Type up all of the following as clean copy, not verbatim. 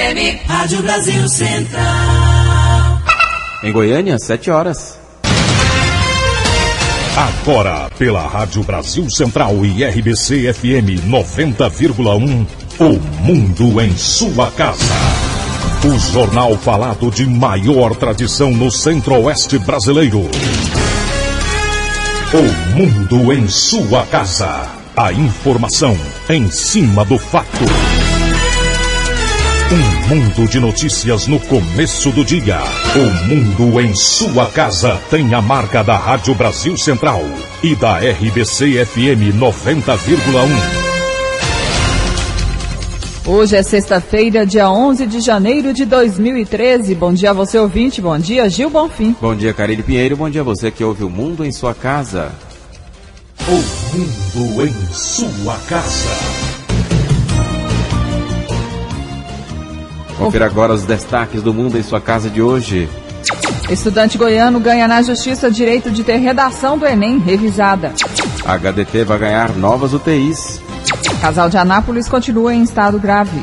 FM, Rádio Brasil Central. Em Goiânia, 7 horas. Agora, pela Rádio Brasil Central e RBC FM 90,1, o Mundo em sua casa. O jornal falado de maior tradição no Centro-Oeste brasileiro. O Mundo em sua casa. A informação em cima do fato. Um mundo de notícias no começo do dia. O Mundo em sua casa tem a marca da Rádio Brasil Central e da RBC FM 90,1. Hoje é sexta-feira, dia 11 de janeiro de 2013. Bom dia a você, ouvinte. Bom dia, Gil Bonfim. Bom dia, Carille Pinheiro. Bom dia a você que ouve o Mundo em sua casa. O Mundo em sua casa. Confira agora os destaques do Mundo em sua casa de hoje. Estudante goiano ganha na justiça direito de ter redação do Enem revisada. HDT vai ganhar novas UTIs. Casal de Anápolis continua em estado grave.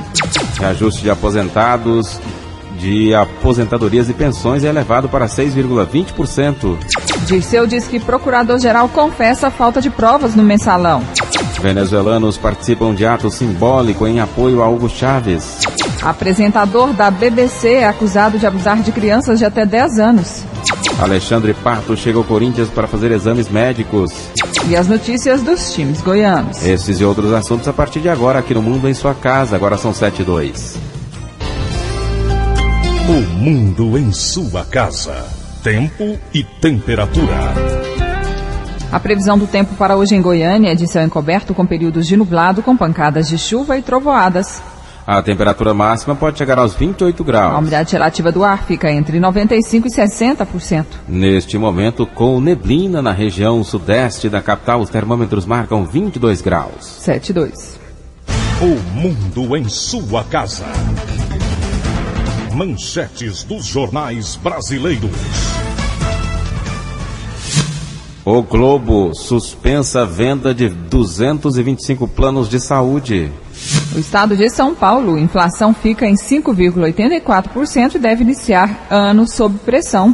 Reajuste de aposentados, de aposentadorias e pensões é elevado para 6,20%. Dirceu diz que procurador-geral confessa a falta de provas no mensalão. Venezuelanos participam de ato simbólico em apoio a Hugo Chávez. Apresentador da BBC é acusado de abusar de crianças de até 10 anos. Alexandre Pato chega ao Corinthians para fazer exames médicos. E as notícias dos times goianos. Esses e outros assuntos a partir de agora aqui no Mundo em sua casa. Agora são 7h02. O Mundo em sua casa. Tempo e temperatura. A previsão do tempo para hoje em Goiânia é de céu encoberto com períodos de nublado, com pancadas de chuva e trovoadas. A temperatura máxima pode chegar aos 28 graus. A umidade relativa do ar fica entre 95% e 60%. Neste momento, com neblina na região sudeste da capital, os termômetros marcam 22 graus. 7,2. O Mundo em sua casa. Manchetes dos jornais brasileiros. O Globo suspensa a venda de 225 planos de saúde. O estado de São Paulo, inflação fica em 5,84% e deve iniciar ano sob pressão.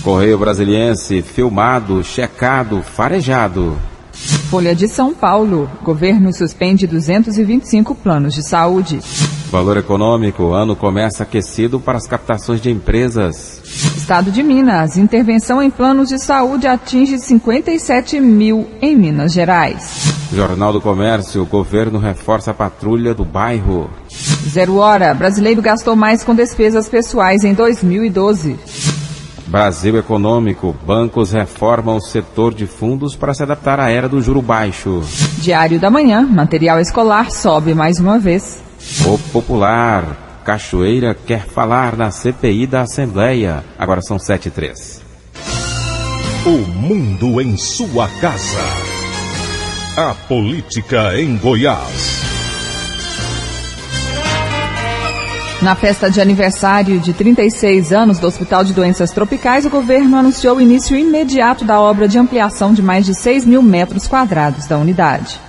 Correio Brasiliense, filmado, checado, farejado. Folha de São Paulo, governo suspende 225 planos de saúde. Valor econômico, ano começa aquecido para as captações de empresas. Estado de Minas, intervenção em planos de saúde atinge 57 mil em Minas Gerais. Jornal do Comércio, o governo reforça a patrulha do bairro. 0 hora, brasileiro gastou mais com despesas pessoais em 2012. Brasil Econômico, bancos reformam o setor de fundos para se adaptar à era do juro baixo. Diário da Manhã, material escolar sobe mais uma vez. O Popular, Cachoeira quer falar na CPI da Assembleia. Agora são 7h03. O Mundo em sua casa. A política em Goiás. Na festa de aniversário de 36 anos do Hospital de Doenças Tropicais, o governo anunciou o início imediato da obra de ampliação de mais de 6 mil metros quadrados da unidade.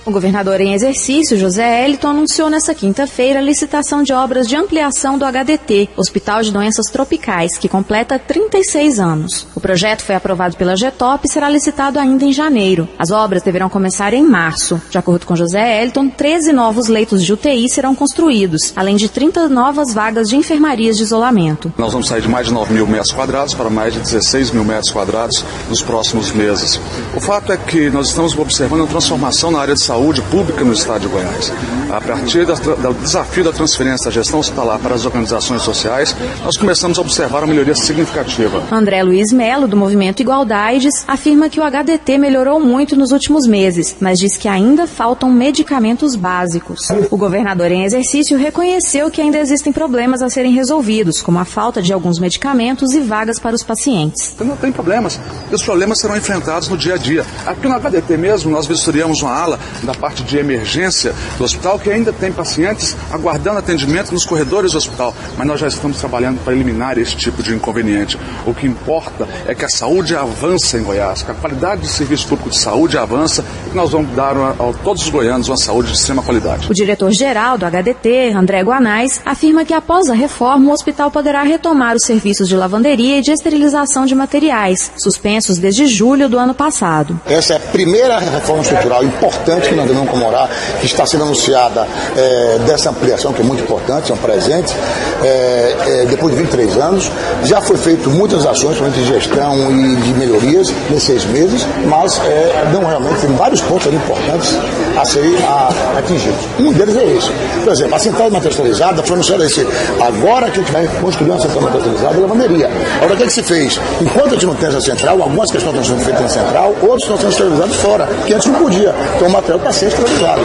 O governador em exercício, José Hélito, anunciou nesta quinta-feira a licitação de obras de ampliação do HDT, Hospital de Doenças Tropicais, que completa 36 anos. O projeto foi aprovado pela GETOP e será licitado ainda em janeiro. As obras deverão começar em março. De acordo com José Hélito, 13 novos leitos de UTI serão construídos, além de 30 novas vagas de enfermarias de isolamento. Nós vamos sair de mais de 9 mil metros quadrados para mais de 16 mil metros quadrados nos próximos meses. O fato é que nós estamos observando uma transformação na área de saúde pública no estado de Goiás. A partir do desafio da transferência da gestão hospitalar para as organizações sociais, nós começamos a observar uma melhoria significativa. André Luiz Melo, do Movimento Igualdades, afirma que o HDT melhorou muito nos últimos meses, mas diz que ainda faltam medicamentos básicos. O governador em exercício reconheceu que ainda existem problemas a serem resolvidos, como a falta de alguns medicamentos e vagas para os pacientes. Não tem problemas. Os problemas serão enfrentados no dia a dia. Aqui no HDT mesmo, nós vistoriamos uma ala da parte de emergência do hospital porque ainda tem pacientes aguardando atendimento nos corredores do hospital, mas nós já estamos trabalhando para eliminar esse tipo de inconveniente. O que importa é que a saúde avança em Goiás, que a qualidade do serviço público de saúde avança e que nós vamos dar a todos os goianos uma saúde de extrema qualidade. O diretor-geral do HDT, André Guanais, afirma que após a reforma, o hospital poderá retomar os serviços de lavanderia e de esterilização de materiais, suspensos desde julho do ano passado. Essa é a primeira reforma estrutural importante que nós devemos comemorar, que está sendo anunciada dessa ampliação, que é muito importante, é um presente, depois de 23 anos. Já foi feito muitas ações, principalmente de gestão e de melhorias nesses 6 meses, mas não realmente tem vários pontos ali importantes a serem atingidos. Um deles é esse. Por exemplo, a central materializada foi anunciada esse. Agora que a gente vai construir uma central materializada e lavanderia. Agora, o que se fez? Enquanto a gente não tem essa central, algumas questões estão sendo feitas na central, outras estão sendo esterilizadas fora, que antes não podia. Então o material está sendo esterilizado.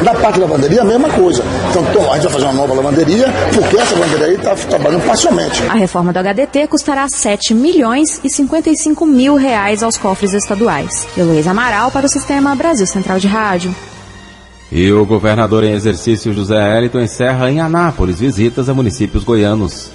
Na parte da lavanderia, a mesma coisa. Então a gente vai fazer uma nova lavanderia, porque essa lavanderia aí está trabalhando parcialmente. A reforma do HDT custará 7 milhões e 55 mil reais aos cofres estaduais. Heloísa Amaral para o Sistema Brasil Central de Rádio. E o governador em exercício José Hélito encerra em Anápolis visitas a municípios goianos.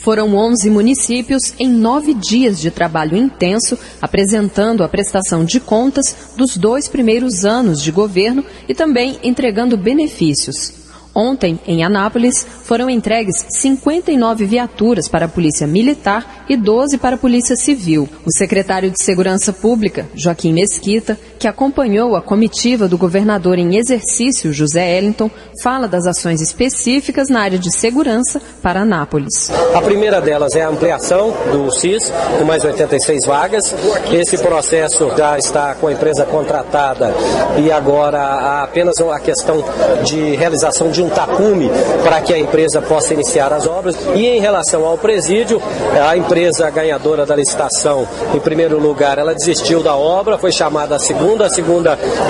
Foram 11 municípios em 9 dias de trabalho intenso, apresentando a prestação de contas dos 2 primeiros anos de governo e também entregando benefícios. Ontem, em Anápolis, foram entregues 59 viaturas para a Polícia Militar e 12 para a Polícia Civil. O secretário de Segurança Pública, Joaquim Mesquita, que acompanhou a comitiva do governador em exercício, José Hélito, fala das ações específicas na área de segurança para Anápolis. A primeira delas é a ampliação do CIS, com mais 86 vagas. Esse processo já está com a empresa contratada e agora há apenas a questão de realização de um tapume para que a empresa possa iniciar as obras. E em relação ao presídio, a empresa ganhadora da licitação, em primeiro lugar, ela desistiu da obra, foi chamada a segunda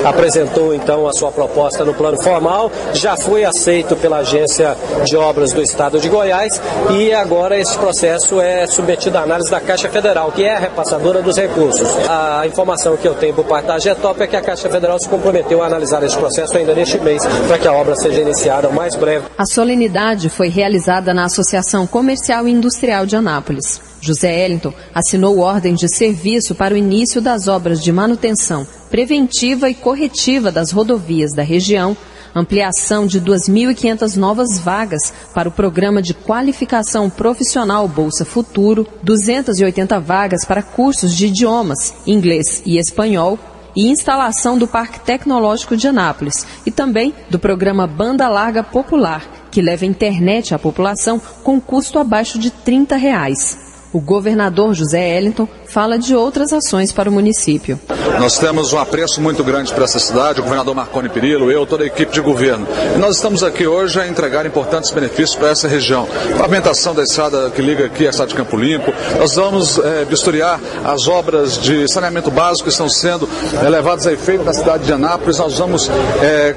apresentou então a sua proposta no plano formal, já foi aceito pela Agência de Obras do Estado de Goiás e agora esse processo é submetido à análise da Caixa Federal, que é a repassadora dos recursos. A informação que eu tenho por parte da AGETOP é que a Caixa Federal se comprometeu a analisar esse processo ainda neste mês, para que a obra seja iniciada o mais breve. A solenidade foi realizada na Associação Comercial e Industrial de Anápolis. José Hélito assinou ordem de serviço para o início das obras de manutenção preventiva e corretiva das rodovias da região, ampliação de 2.500 novas vagas para o Programa de Qualificação Profissional Bolsa Futuro, 280 vagas para cursos de idiomas, inglês e espanhol, e instalação do Parque Tecnológico de Anápolis e também do programa Banda Larga Popular, que leva internet à população com custo abaixo de R$30. O governador José Hélito fala de outras ações para o município. Nós temos um apreço muito grande para essa cidade, o governador Marconi Perillo, eu, toda a equipe de governo. E nós estamos aqui hoje a entregar importantes benefícios para essa região. Pavimentação da estrada que liga aqui à cidade de Campo Limpo. Nós vamos vistoriar as obras de saneamento básico que estão sendo levadas a efeito na cidade de Anápolis. Nós vamos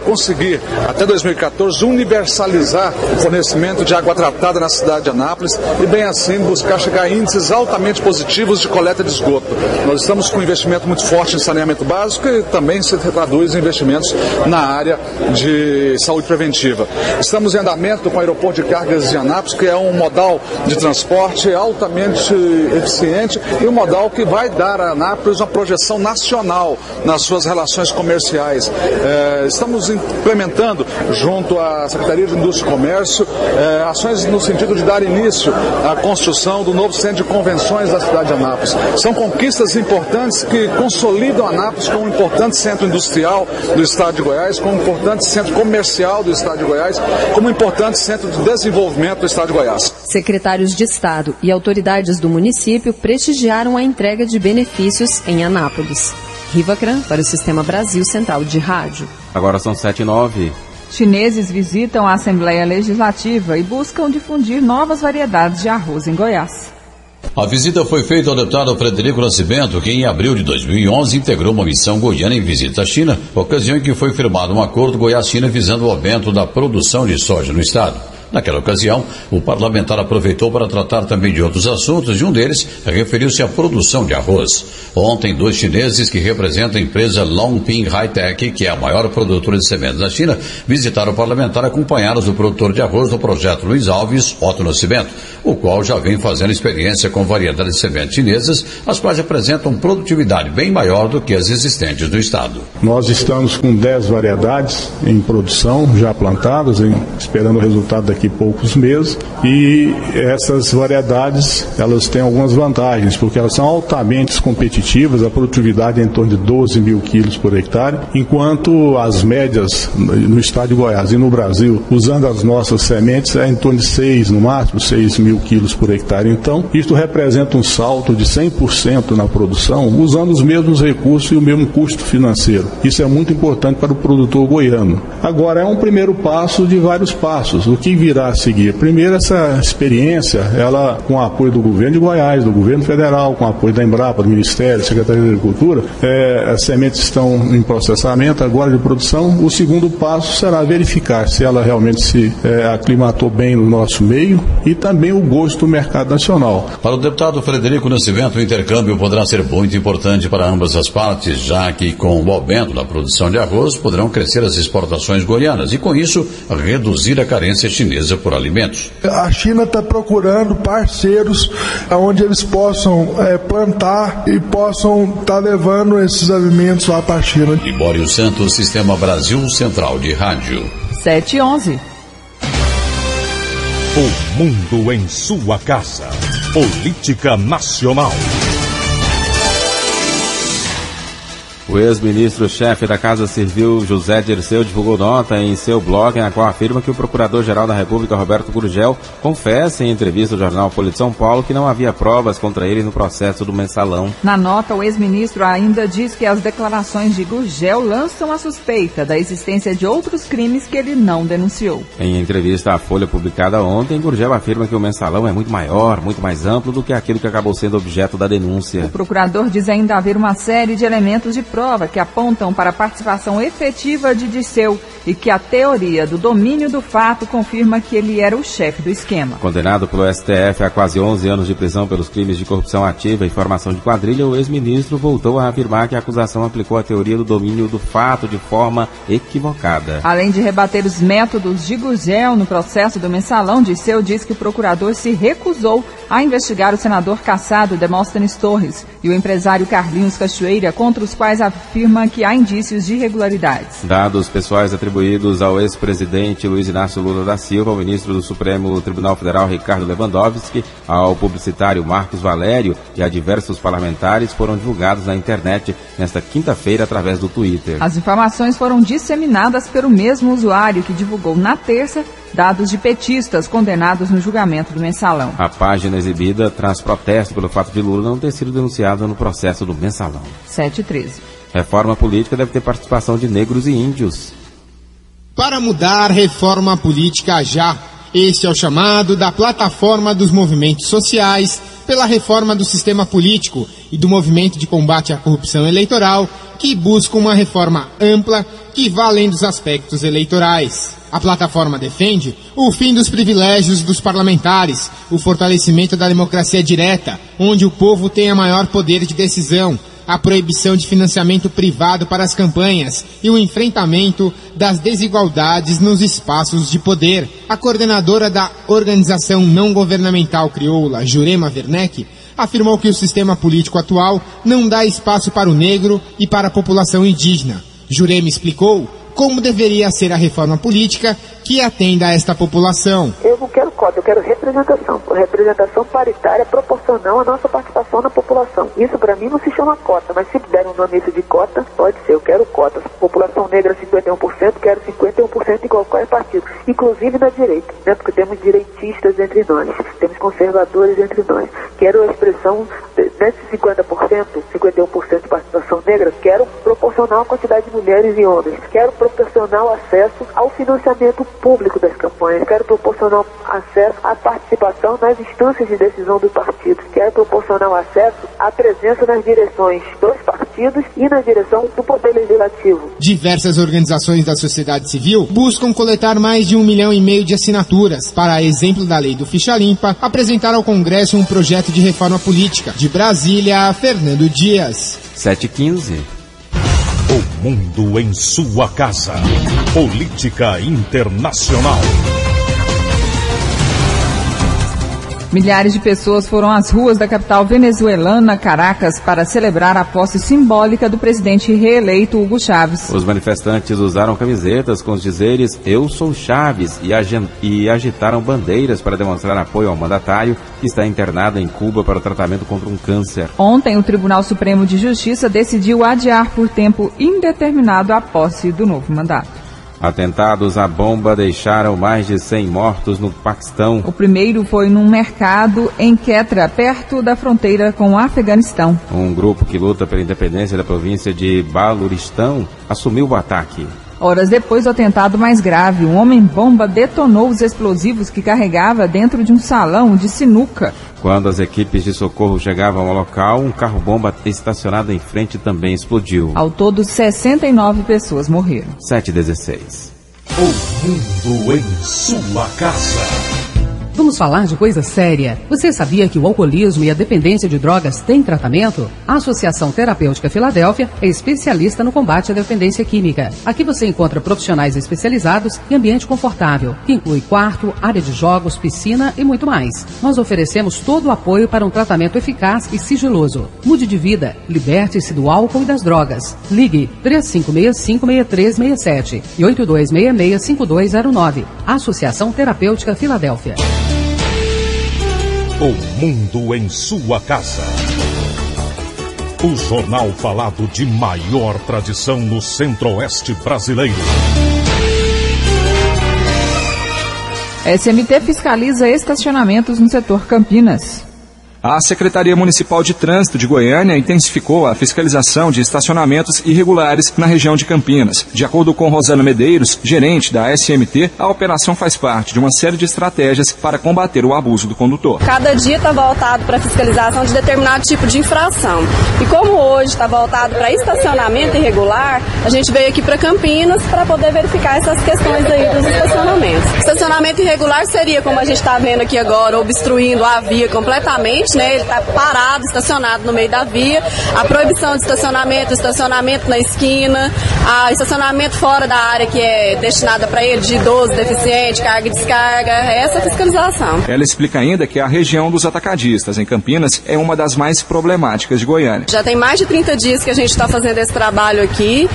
conseguir, até 2014, universalizar o fornecimento de água tratada na cidade de Anápolis e, bem assim, buscar chegar a índices altamente positivos de coleta de esgoto. Nós estamos com um investimento muito forte em saneamento básico e também se traduz em investimentos na área de saúde preventiva. Estamos em andamento com o aeroporto de cargas de Anápolis, que é um modal de transporte altamente eficiente e um modal que vai dar a Anápolis uma projeção nacional nas suas relações comerciais. Estamos implementando, junto à Secretaria de Indústria e Comércio, ações no sentido de dar início à construção do novo centro de convenções da cidade de Anápolis. São conquistas importantes que consolidam Anápolis como um importante centro industrial do estado de Goiás, como um importante centro comercial do estado de Goiás, como um importante centro de desenvolvimento do estado de Goiás. Secretários de Estado e autoridades do município prestigiaram a entrega de benefícios em Anápolis. Rivacran para o Sistema Brasil Central de Rádio. Agora são 7h09. Chineses visitam a Assembleia Legislativa e buscam difundir novas variedades de arroz em Goiás. A visita foi feita ao deputado Frederico Nascimento, que em abril de 2011 integrou uma missão goiana em visita à China, ocasião em que foi firmado um acordo Goiás-China visando o aumento da produção de soja no estado. Naquela ocasião, o parlamentar aproveitou para tratar também de outros assuntos e um deles referiu-se à produção de arroz. Ontem, 2 chineses que representam a empresa Longping High-Tech, que é a maior produtora de sementes da China, visitaram o parlamentar acompanhados do produtor de arroz do projeto Luiz Alves, Otto Nascimento, o qual já vem fazendo experiência com variedades de sementes chinesas, as quais apresentam produtividade bem maior do que as existentes do estado. Nós estamos com 10 variedades em produção, já plantadas, esperando o resultado daqui a poucos meses, e essas variedades, elas têm algumas vantagens, porque elas são altamente competitivas, a produtividade é em torno de 12 mil quilos por hectare, enquanto as médias no estado de Goiás e no Brasil, usando as nossas sementes, é em torno de 6, no máximo 6 mil quilos por hectare. Então, isto representa um salto de 100% na produção, usando os mesmos recursos e o mesmo custo financeiro. Isso é muito importante para o produtor goiano. Agora, é um primeiro passo de vários passos. O que virá a seguir? Primeiro, essa experiência, ela, com o apoio do governo de Goiás, do governo federal, com o apoio da Embrapa, do Ministério, Secretaria da Agricultura, as sementes estão em processamento agora de produção. O segundo passo será verificar se ela realmente se aclimatou bem no nosso meio e também o gosto do mercado nacional. Para o deputado Frederico Nascimento, o intercâmbio poderá ser muito importante para ambas as partes, já que com o aumento da produção de arroz poderão crescer as exportações goianas e, com isso, reduzir a carência chinesa por alimentos. A China está procurando parceiros onde eles possam plantar e possam estar levando esses alimentos lá para a China. Libório Santos, Sistema Brasil Central de Rádio. 7h11. O mundo em sua casa. Política Nacional. O ex-ministro-chefe da Casa Civil, José Dirceu, divulgou nota em seu blog, na qual afirma que o Procurador-Geral da República, Roberto Gurgel, confessa em entrevista ao jornal Folha de São Paulo que não havia provas contra ele no processo do Mensalão. Na nota, o ex-ministro ainda diz que as declarações de Gurgel lançam a suspeita da existência de outros crimes que ele não denunciou. Em entrevista à Folha publicada ontem, Gurgel afirma que o Mensalão é muito maior, muito mais amplo do que aquilo que acabou sendo objeto da denúncia. O procurador diz ainda haver uma série de elementos de prova que apontam para a participação efetiva de Dirceu e que a teoria do domínio do fato confirma que ele era o chefe do esquema. Condenado pelo STF a quase 11 anos de prisão pelos crimes de corrupção ativa e formação de quadrilha, o ex-ministro voltou a afirmar que a acusação aplicou a teoria do domínio do fato de forma equivocada. Além de rebater os métodos de Gurgel no processo do Mensalão, Dirceu diz que o procurador se recusou a investigar o senador cassado Demóstenes Torres e o empresário Carlinhos Cachoeira, contra os quais afirma que há indícios de irregularidades. Dados pessoais atribuídos ao ex-presidente Luiz Inácio Lula da Silva, ao ministro do Supremo Tribunal Federal Ricardo Lewandowski, ao publicitário Marcos Valério e a diversos parlamentares foram divulgados na internet nesta quinta-feira através do Twitter. As informações foram disseminadas pelo mesmo usuário que divulgou na terça dados de petistas condenados no julgamento do Mensalão. A página exibida traz protesto pelo fato de Lula não ter sido denunciado no processo do Mensalão. 7h13. Reforma política deve ter participação de negros e índios. Para mudar, reforma política já. Este é o chamado da plataforma dos movimentos sociais pela reforma do sistema político e do movimento de combate à corrupção eleitoral, que busca uma reforma ampla que vá além dos aspectos eleitorais. A plataforma defende o fim dos privilégios dos parlamentares, o fortalecimento da democracia direta, onde o povo tem a maior poder de decisão, a proibição de financiamento privado para as campanhas e o enfrentamento das desigualdades nos espaços de poder. A coordenadora da organização não governamental crioula, Jurema Werneck, afirmou que o sistema político atual não dá espaço para o negro e para a população indígena. Jurema explicou como deveria ser a reforma política que atenda a esta população. Eu não quero cota, eu quero representação. Representação paritária proporcional à nossa participação na população. Isso para mim não se chama cota, mas se der um nome de cota, pode ser, eu quero cota. População negra 51%, quero 51% em qualquer partido, inclusive na direita, né? Porque temos direitistas entre nós, temos conservadores entre nós. Quero a expressão Nesses 50%, 51% de participação negra, quero proporcionar a quantidade de mulheres e homens, quero proporcionar o acesso ao financiamento público das campanhas, quero proporcionar acesso à participação nas instâncias de decisão dos partidos, quero proporcionar o acesso à presença nas direções dos partidos e na direção do Poder Legislativo. Diversas organizações da sociedade civil buscam coletar mais de 1,5 milhão de assinaturas para, a exemplo da lei do Ficha Limpa, apresentar ao Congresso um projeto de reforma política. De Brasília, Fernando Dias. 7h15. O mundo em sua casa. Política internacional. Milhares de pessoas foram às ruas da capital venezuelana, Caracas, para celebrar a posse simbólica do presidente reeleito Hugo Chávez. Os manifestantes usaram camisetas com os dizeres "Eu sou Chávez" e agitaram bandeiras para demonstrar apoio ao mandatário, que está internado em Cuba para o tratamento contra um câncer. Ontem, o Tribunal Supremo de Justiça decidiu adiar por tempo indeterminado a posse do novo mandato. Atentados à bomba deixaram mais de 100 mortos no Paquistão. O primeiro foi num mercado em Quetta, perto da fronteira com o Afeganistão. Um grupo que luta pela independência da província de Baluristão assumiu o ataque. Horas depois do atentado mais grave, um homem-bomba detonou os explosivos que carregava dentro de um salão de sinuca. Quando as equipes de socorro chegavam ao local, um carro-bomba estacionado em frente também explodiu. Ao todo, 69 pessoas morreram. 7h16. O mundo em sua casa. Vamos falar de coisa séria. Você sabia que o alcoolismo e a dependência de drogas têm tratamento? A Associação Terapêutica Filadélfia é especialista no combate à dependência química. Aqui você encontra profissionais especializados e ambiente confortável, que inclui quarto, área de jogos, piscina e muito mais. Nós oferecemos todo o apoio para um tratamento eficaz e sigiloso. Mude de vida, liberte-se do álcool e das drogas. Ligue 3565-6367 e 8266-5209. Associação Terapêutica Filadélfia. O mundo em sua casa. O jornal falado de maior tradição no Centro-Oeste brasileiro. SMT fiscaliza estacionamentos no setor Campinas. A Secretaria Municipal de Trânsito de Goiânia intensificou a fiscalização de estacionamentos irregulares na região de Campinas. De acordo com Rosana Medeiros, gerente da SMT, a operação faz parte de uma série de estratégias para combater o abuso do condutor. Cada dia está voltado para a fiscalização de determinado tipo de infração. E como hoje está voltado para estacionamento irregular, a gente veio aqui para Campinas para poder verificar essas questões aí dos estacionamentos. Estacionamento irregular seria, como a gente está vendo aqui agora, obstruindo a via completamente. Ele está parado, estacionado no meio da via. A proibição de estacionamento na esquina, estacionamento fora da área que é destinada para ele, de idoso, deficiente, carga e descarga, essa é a fiscalização. Ela explica ainda que a região dos atacadistas em Campinas é uma das mais problemáticas de Goiânia. Já tem mais de 30 dias que a gente está fazendo esse trabalho aqui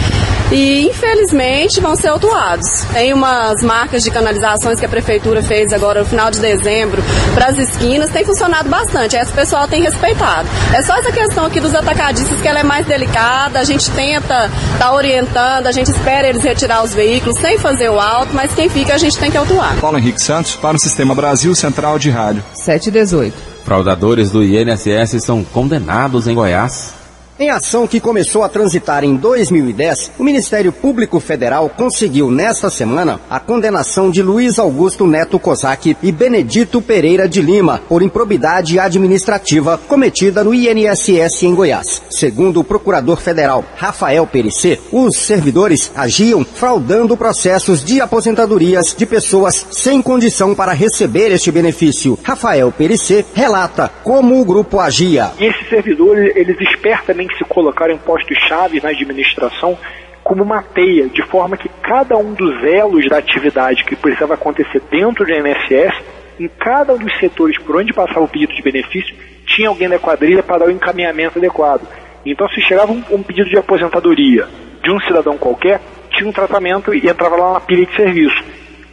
e, infelizmente, vão ser autuados. Tem umas marcas de canalizações que a prefeitura fez agora no final de dezembro para as esquinas, tem funcionado bastante. Esse pessoal tem respeitado. É só essa questão aqui dos atacadistas que ela é mais delicada, a gente tenta estar orientando, a gente espera eles retirar os veículos sem fazer o auto, mas quem fica a gente tem que autuar. Paulo Henrique Santos para o Sistema Brasil Central de Rádio. 7h18. Fraudadores do INSS são condenados em Goiás. Em ação que começou a transitar em 2010, o Ministério Público Federal conseguiu nesta semana a condenação de Luiz Augusto Neto Kozak e Benedito Pereira de Lima por improbidade administrativa cometida no INSS em Goiás. Segundo o procurador federal Rafael Perissé, os servidores agiam fraudando processos de aposentadorias de pessoas sem condição para receber este benefício. Rafael Perissé relata como o grupo agia. E esses servidores, eles espertamente se colocaram em postos-chave na administração como uma teia, de forma que cada um dos elos da atividade que precisava acontecer dentro do INSS, em cada um dos setores por onde passava o pedido de benefício, tinha alguém da quadrilha para dar o encaminhamento adequado. Então, se chegava um pedido de aposentadoria de um cidadão qualquer, tinha um tratamento e entrava lá na pilha de serviço.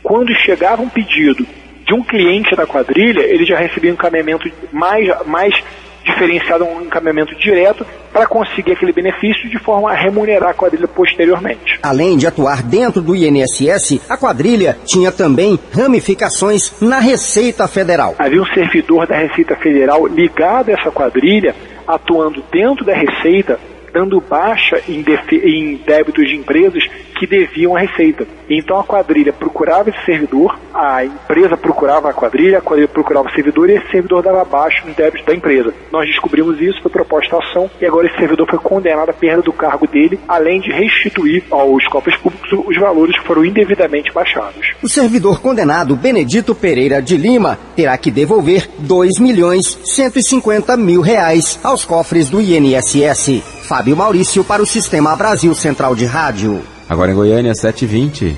Quando chegava um pedido de um cliente da quadrilha, ele já recebia um encaminhamento mais diferenciado, um encaminhamento direto para conseguir aquele benefício de forma a remunerar a quadrilha posteriormente. Além de atuar dentro do INSS, a quadrilha tinha também ramificações na Receita Federal. Havia um servidor da Receita Federal ligado a essa quadrilha, atuando dentro da Receita, dando baixa em débitos de empresas que deviam a Receita. Então a quadrilha procurava esse servidor, a empresa procurava a quadrilha procurava o servidor e esse servidor dava baixa no débito da empresa. Nós descobrimos isso, foi proposta a ação e agora esse servidor foi condenado à perda do cargo dele, além de restituir aos cofres públicos os valores que foram indevidamente baixados. O servidor condenado Benedito Pereira de Lima terá que devolver R$2.150.000 aos cofres do INSS. Fábio Maurício para o Sistema Brasil Central de Rádio. Agora em Goiânia, 7h20.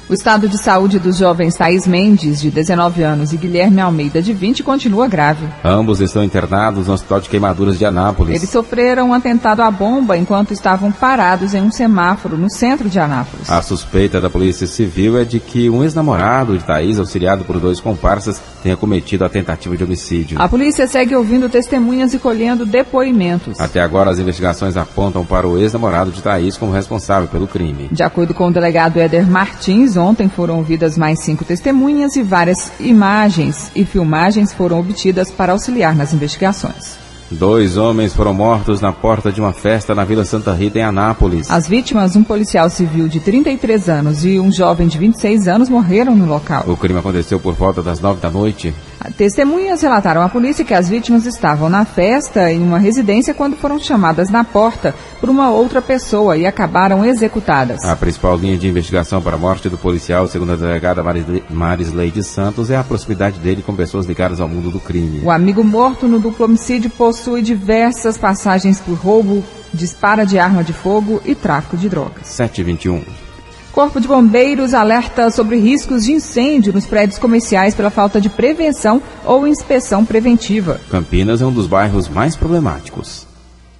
O estado de saúde dos jovens Thaís Mendes, de 19 anos, e Guilherme Almeida, de 20, continua grave. Ambos estão internados no Hospital de Queimaduras de Anápolis. Eles sofreram um atentado à bomba enquanto estavam parados em um semáforo no centro de Anápolis. A suspeita da Polícia Civil é de que um ex-namorado de Thaís, auxiliado por 2 comparsas, tenha cometido a tentativa de homicídio. A polícia segue ouvindo testemunhas e colhendo depoimentos. Até agora, as investigações apontam para o ex-namorado de Thaís como responsável pelo crime. De acordo com o delegado Éder Martins, ontem foram ouvidas mais 5 testemunhas e várias imagens e filmagens foram obtidas para auxiliar nas investigações. 2 homens foram mortos na porta de uma festa na Vila Santa Rita, em Anápolis. As vítimas, um policial civil de 33 anos e um jovem de 26 anos, morreram no local. O crime aconteceu por volta das 9 da noite. Testemunhas relataram à polícia que as vítimas estavam na festa em uma residência quando foram chamadas na porta por uma outra pessoa e acabaram executadas. A principal linha de investigação para a morte do policial, segundo a delegada Marisleide Santos, é a proximidade dele com pessoas ligadas ao mundo do crime. O amigo morto no duplo homicídio possui diversas passagens por roubo, disparo de arma de fogo e tráfico de drogas. 7h21. Corpo de Bombeiros alerta sobre riscos de incêndio nos prédios comerciais pela falta de prevenção ou inspeção preventiva. Campinas é um dos bairros mais problemáticos.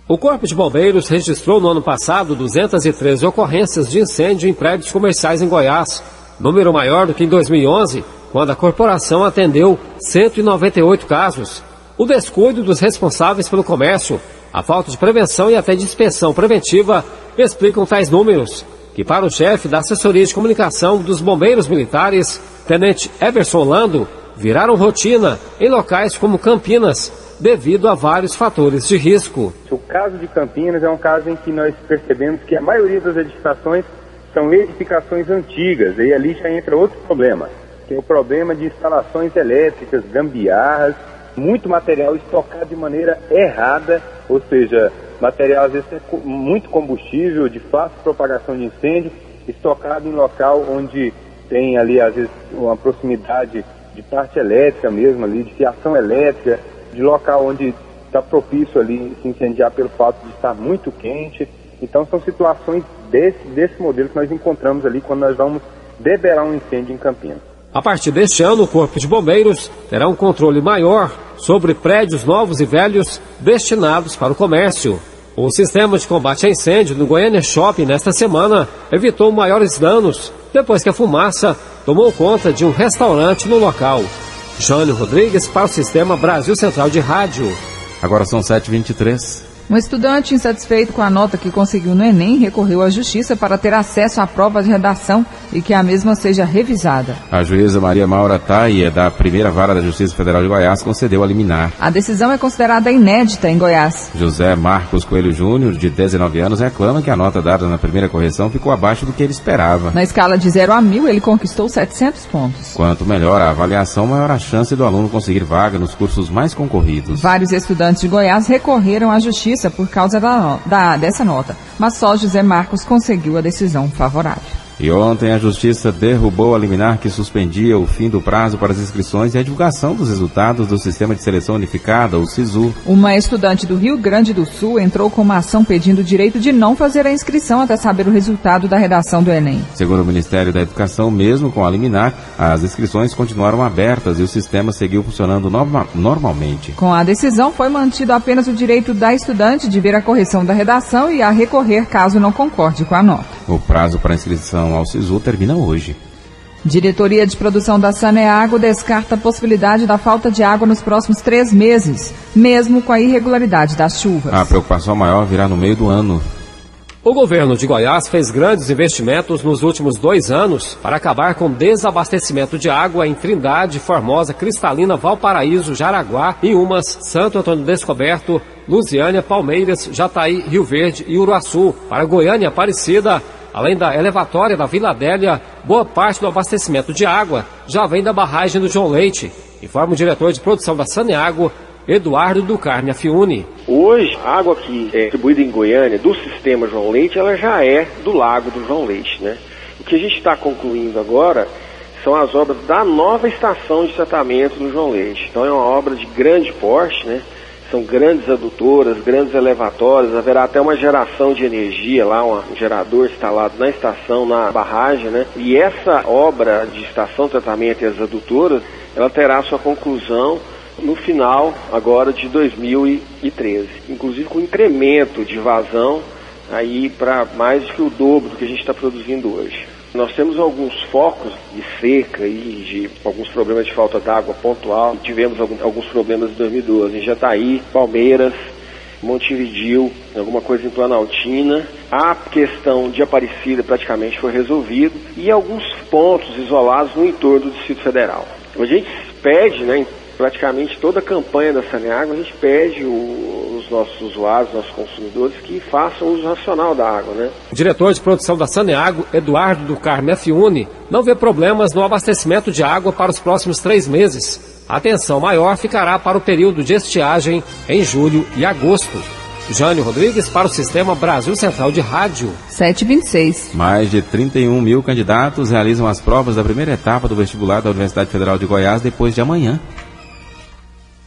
O Corpo de Bombeiros registrou no ano passado 213 ocorrências de incêndio em prédios comerciais em Goiás, número maior do que em 2011, quando a corporação atendeu 198 casos. O descuido dos responsáveis pelo comércio, a falta de prevenção e até de inspeção preventiva explicam tais números, que para o chefe da assessoria de comunicação dos bombeiros militares, tenente Eberson Lando, viraram rotina em locais como Campinas, devido a vários fatores de risco. O caso de Campinas é um caso em que nós percebemos que a maioria das edificações são edificações antigas, e ali já entra outro problema, que é o problema de instalações elétricas, gambiarras, muito material estocado de maneira errada, ou seja, material às vezes com muito combustível, de fácil propagação de incêndio, estocado em local onde tem ali às vezes uma proximidade de parte elétrica mesmo, ali, de fiação elétrica, de local onde está propício ali se incendiar pelo fato de estar muito quente. Então são situações desse modelo que nós encontramos ali quando nós vamos debelar um incêndio em Campinas. A partir deste ano, o Corpo de Bombeiros terá um controle maior sobre prédios novos e velhos destinados para o comércio. O sistema de combate a incêndio no Goiânia Shopping nesta semana evitou maiores danos depois que a fumaça tomou conta de um restaurante no local. Jânio Rodrigues para o Sistema Brasil Central de Rádio. Agora são 7h23. Um estudante insatisfeito com a nota que conseguiu no Enem recorreu à Justiça para ter acesso à prova de redação e que a mesma seja revisada. A juíza Maria Maura Taia, da primeira vara da Justiça Federal de Goiás, concedeu a liminar. A decisão é considerada inédita em Goiás. José Marcos Coelho Júnior, de 19 anos, reclama que a nota dada na primeira correção ficou abaixo do que ele esperava. Na escala de 0 a 1000, ele conquistou 700 pontos. Quanto melhor a avaliação, maior a chance do aluno conseguir vaga nos cursos mais concorridos. Vários estudantes de Goiás recorreram à Justiça por causa dessa nota, mas só José Marcos conseguiu a decisão favorável. E ontem a Justiça derrubou a liminar que suspendia o fim do prazo para as inscrições e a divulgação dos resultados do Sistema de Seleção Unificada, o SISU. Uma estudante do Rio Grande do Sul entrou com uma ação pedindo o direito de não fazer a inscrição até saber o resultado da redação do Enem. Segundo o Ministério da Educação, mesmo com a liminar, as inscrições continuaram abertas e o sistema seguiu funcionando normalmente. Com a decisão, foi mantido apenas o direito da estudante de ver a correção da redação e a recorrer caso não concorde com a nota. O prazo para inscrição ao SISU termina hoje. Diretoria de Produção da Saneago descarta a possibilidade da falta de água nos próximos 3 meses, mesmo com a irregularidade das chuvas. A preocupação maior virá no meio do ano. O governo de Goiás fez grandes investimentos nos últimos 2 anos para acabar com o desabastecimento de água em Trindade, Formosa, Cristalina, Valparaíso, Jaraguá, Inhumas, Santo Antônio Descoberto, Lusiânia, Palmeiras, Jataí, Rio Verde e Uruaçu. Para Goiânia e Aparecida, além da elevatória da Vila Adélia, boa parte do abastecimento de água já vem da barragem do João Leite, informa o diretor de produção da Saneago, Eduardo do Carme Afiuni. Hoje, a água que é distribuída em Goiânia do sistema João Leite, ela já é do lago do João Leite, né? O que a gente está concluindo agora são as obras da nova estação de tratamento do João Leite. Então é uma obra de grande porte, né? São grandes adutoras, grandes elevatórias, haverá até uma geração de energia lá, um gerador instalado na estação, na barragem, né? E essa obra de estação de tratamento e as adutoras, ela terá sua conclusão no final agora de 2013, inclusive com incremento de vazão aí para mais do que o dobro do que a gente está produzindo hoje. Nós temos alguns focos de seca e de alguns problemas de falta d'água pontual. Tivemos alguns problemas em 2012 em Jataí, Palmeiras, Montevidéu, alguma coisa em Planaltina. A questão de Aparecida praticamente foi resolvida e alguns pontos isolados no entorno do Distrito Federal. A gente pede, né, praticamente toda a campanha da Saneago, a gente pede os nossos usuários, nossos consumidores, que façam uso racional da água, né? O diretor de produção da Saneago, Eduardo do Carme Afiuni, não vê problemas no abastecimento de água para os próximos 3 meses. A atenção maior ficará para o período de estiagem em julho e agosto. Jânio Rodrigues para o Sistema Brasil Central de Rádio. 7h26. Mais de 31 mil candidatos realizam as provas da primeira etapa do vestibular da Universidade Federal de Goiás depois de amanhã.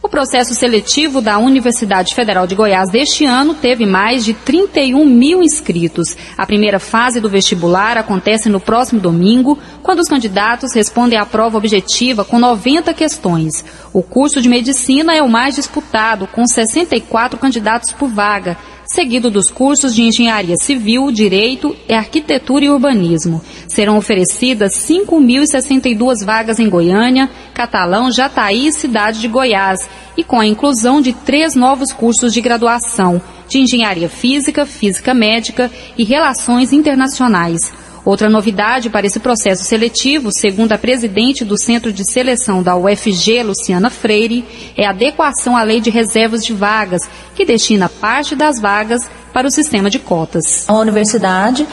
O processo seletivo da Universidade Federal de Goiás deste ano teve mais de 31 mil inscritos. A primeira fase do vestibular acontece no próximo domingo, quando os candidatos respondem à prova objetiva com 90 questões. O curso de medicina é o mais disputado, com 64 candidatos por vaga, seguido dos cursos de engenharia civil, direito, arquitetura e urbanismo. Serão oferecidas 5.062 vagas em Goiânia, Catalão, Jataí e Cidade de Goiás, e com a inclusão de 3 novos cursos de graduação, de engenharia física, física médica e relações internacionais. Outra novidade para esse processo seletivo, segundo a presidente do Centro de Seleção da UFG, Luciana Freire, é a adequação à Lei de Reservas de Vagas, que destina parte das vagas para o sistema de cotas. A universidade,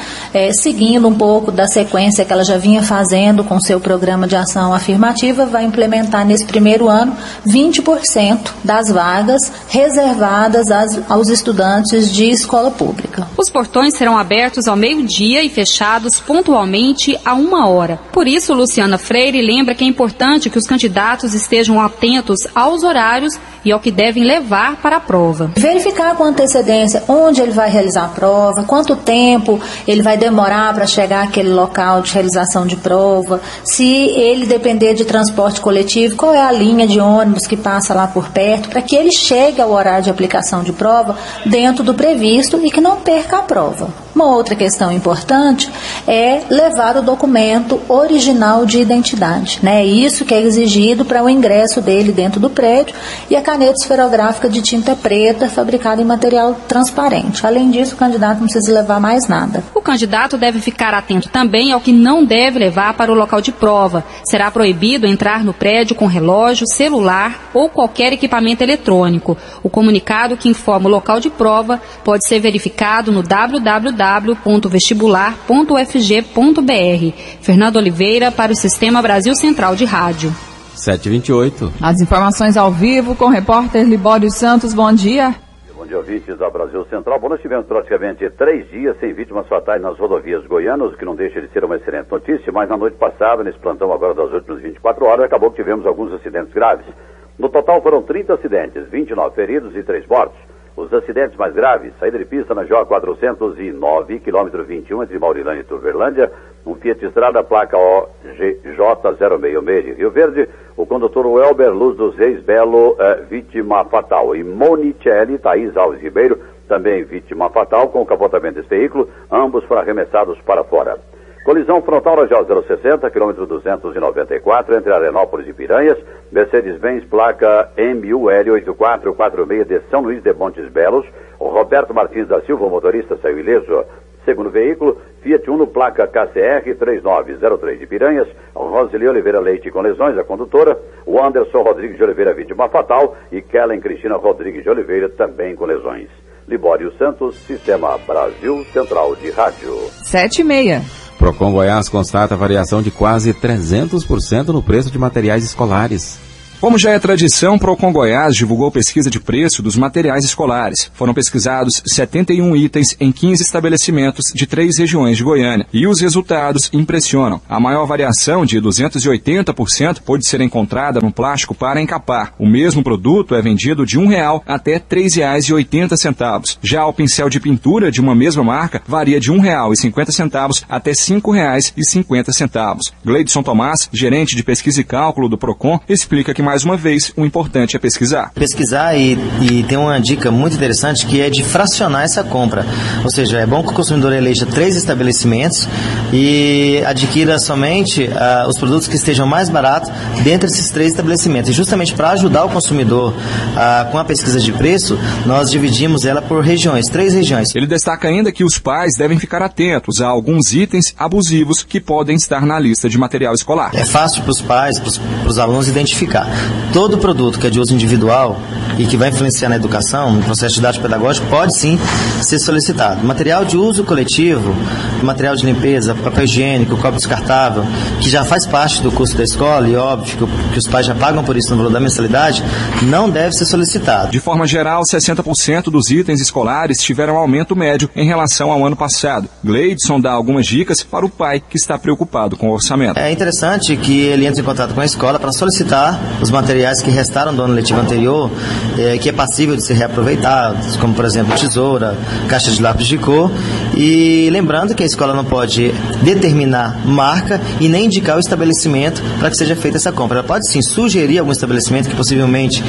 seguindo um pouco da sequência que ela já vinha fazendo com seu programa de ação afirmativa, vai implementar nesse primeiro ano 20% das vagas reservadas aos estudantes de escola pública. Os portões serão abertos ao meio-dia e fechados pontualmente a 1h. Por isso, Luciana Freire lembra que é importante que os candidatos estejam atentos aos horários e ao que devem levar para a prova. Verificar com antecedência onde ele vai realizar a prova, quanto tempo ele vai demorar para chegar àquele local de realização de prova, se ele depender de transporte coletivo, qual é a linha de ônibus que passa lá por perto, para que ele chegue ao horário de aplicação de prova dentro do previsto e que não perca a prova. Uma outra questão importante é levar o documento original de identidade, né? Isso que é exigido para o ingresso dele dentro do prédio, e a caneta esferográfica de tinta preta fabricada em material transparente. Além disso, o candidato não precisa levar mais nada. O candidato deve ficar atento também ao que não deve levar para o local de prova. Será proibido entrar no prédio com relógio, celular ou qualquer equipamento eletrônico. O comunicado que informa o local de prova pode ser verificado no www.vestibular.ufg.br. Fernando Oliveira para o Sistema Brasil Central de Rádio. 7h28. As informações ao vivo com o repórter Libório Santos. Bom dia. Bom dia, ouvintes da Brasil Central. Bom, nós tivemos praticamente 3 dias sem vítimas fatais nas rodovias goianas, o que não deixa de ser uma excelente notícia, mas na noite passada, nesse plantão agora das últimas 24 horas, acabou que tivemos alguns acidentes graves. No total foram 30 acidentes, 29 feridos e 3 mortos. Os acidentes mais graves, saída de pista na JO 409, quilômetro 21, entre Maurilândia e Turverlândia, um Fiat Strada, placa OGJ066 de Rio Verde, o condutor Welber Luz dos Reis Belo, vítima fatal, e Monicelli Thaís Alves Ribeiro, também vítima fatal, com o capotamento desse veículo, ambos foram arremessados para fora. Colisão frontal na JO 060, quilômetro 294, entre Arenópolis e Piranhas, Mercedes-Benz, placa MUL8446 de São Luís de Montes Belos. O Roberto Martins da Silva, o motorista, saiu ileso. Segundo veículo, Fiat Uno, placa KCR 3903 de Piranhas, Roseli Oliveira Leite com lesões, a condutora, o Anderson Rodrigues de Oliveira, vítima fatal, e Kellen Cristina Rodrigues de Oliveira, também com lesões. Libório Santos, Sistema Brasil Central de Rádio. 7h30. Procon Goiás constata variação de quase 300% no preço de materiais escolares. Como já é tradição, Procon Goiás divulgou pesquisa de preço dos materiais escolares. Foram pesquisados 71 itens em 15 estabelecimentos de 3 regiões de Goiânia. E os resultados impressionam. A maior variação, de 280%, pôde ser encontrada no plástico para encapar. O mesmo produto é vendido de R$1 até R$ 3,80. Já o pincel de pintura de uma mesma marca varia de R$ 1,50 até R$ 5,50. Gleidson Tomás, gerente de pesquisa e cálculo do Procon, explica que mais uma vez, o importante é pesquisar. Pesquisar e tem uma dica muito interessante que é de fracionar essa compra. Ou seja, é bom que o consumidor eleja 3 estabelecimentos e adquira somente os produtos que estejam mais baratos dentre esses 3 estabelecimentos. E justamente para ajudar o consumidor com a pesquisa de preço, nós dividimos ela por regiões, 3 regiões. Ele destaca ainda que os pais devem ficar atentos a alguns itens abusivos que podem estar na lista de material escolar. É fácil para os pais, para os alunos identificar. Todo produto que é de uso individual e que vai influenciar na educação, no processo didático pedagógico, pode sim ser solicitado. Material de uso coletivo, material de limpeza, papel higiênico, copo descartável, que já faz parte do custo da escola e óbvio que os pais já pagam por isso no valor da mensalidade, não deve ser solicitado. De forma geral, 60% dos itens escolares tiveram aumento médio em relação ao ano passado. Gleidson dá algumas dicas para o pai que está preocupado com o orçamento. É interessante que ele entre em contato com a escola para solicitar os materiais que restaram do ano letivo anterior, que é passível de ser reaproveitados, como por exemplo tesoura, caixa de lápis de cor, e lembrando que a escola não pode determinar marca e nem indicar o estabelecimento para que seja feita essa compra. Ela pode sim sugerir algum estabelecimento que possivelmente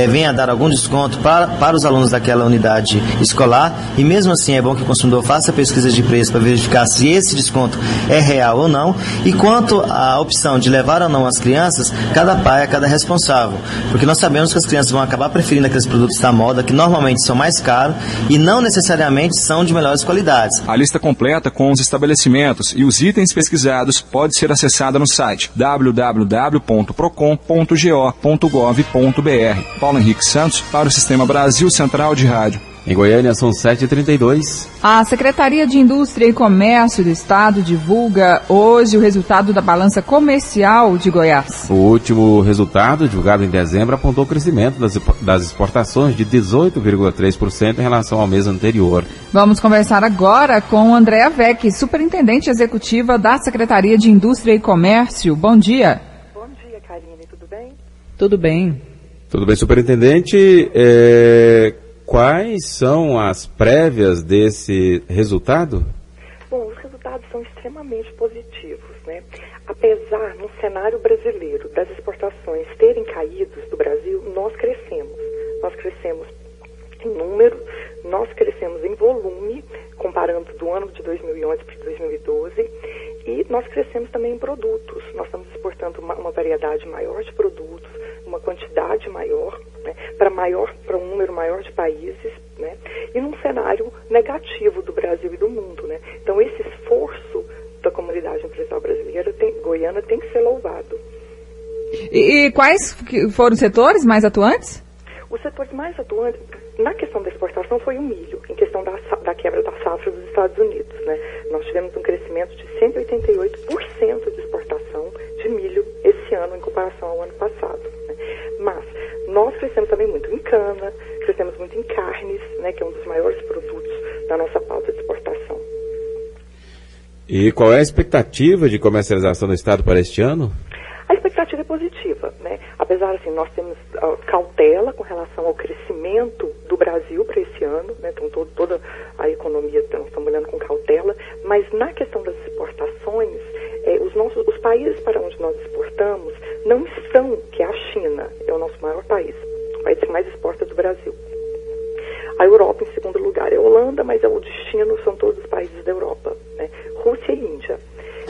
venha a dar algum desconto para os alunos daquela unidade escolar, e mesmo assim é bom que o consumidor faça pesquisa de preço para verificar se esse desconto é real ou não. E quanto à opção de levar ou não as crianças, cada pai é cada responsável, porque nós sabemos que as crianças vão acabar preferindo aqueles produtos da moda que normalmente são mais caros e não necessariamente são de melhores qualidades. A lista completa com os estabelecimentos e os itens pesquisados pode ser acessada no site www.procon.go.gov.br. Paulo Henrique Santos para o Sistema Brasil Central de Rádio. Em Goiânia são 7h32. A Secretaria de Indústria e Comércio do Estado divulga hoje o resultado da balança comercial de Goiás. O último resultado, divulgado em dezembro, apontou o crescimento das exportações de 18,3% em relação ao mês anterior. Vamos conversar agora com Andréa Vec, superintendente executiva da Secretaria de Indústria e Comércio. Bom dia. Bom dia, Karine. Tudo bem? Tudo bem. Tudo bem, superintendente. Quais são as prévias desse resultado? Bom, os resultados são extremamente positivos, né? Apesar, no cenário brasileiro, das exportações terem caído do Brasil, nós crescemos. Nós crescemos em número, nós crescemos em volume, comparando do ano de 2011 para 2012, e nós crescemos também em produtos. Nós estamos exportando uma variedade maior de produtos, uma quantidade maior, né, para um número maior de países, né, e num cenário negativo do Brasil e do mundo, né. Então esse esforço da comunidade empresarial brasileira, goiana, tem que ser louvado. E quais foram os setores mais atuantes? Os setores mais atuantes na questão da exportação foi o milho, em questão da quebra da safra dos Estados Unidos, né. Nós tivemos um crescimento de 188% de exportação de milho esse ano em comparação ao ano passado, né. Mas nós crescemos também muito em cana, crescemos muito em carnes, né, que é um dos maiores produtos da nossa pauta de exportação. E qual é a expectativa de comercialização do Estado para este ano? A expectativa é positiva, né? Apesar, assim, nós temos cautela com relação ao crescimento do Brasil para esse ano, né? Então toda a economia, nós estamos olhando com cautela, mas na questão das exportações, os países para onde nós exportamos não estão, que é a China, é o nosso maior país, o país que mais exporta do Brasil. A Europa, em segundo lugar, é a Holanda, mas o destino são todos os países da Europa, né? Rússia e Índia.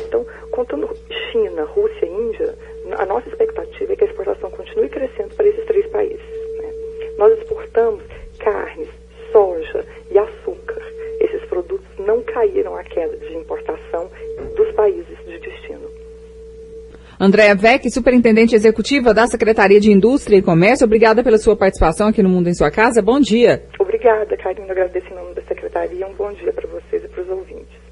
Então, contando China, Rússia e Índia, a nossa expectativa é que a exportação continue crescendo para esses 3 países, né? Nós exportamos carnes, soja e açúcar. Esses produtos não caíram Andréa Vec, superintendente executiva da Secretaria de Indústria e Comércio, obrigada pela sua participação aqui no Mundo em Sua Casa. Bom dia. Obrigada, Karina. Agradeço em nome da Secretaria. Um bom dia para vocês e para os ouvintes.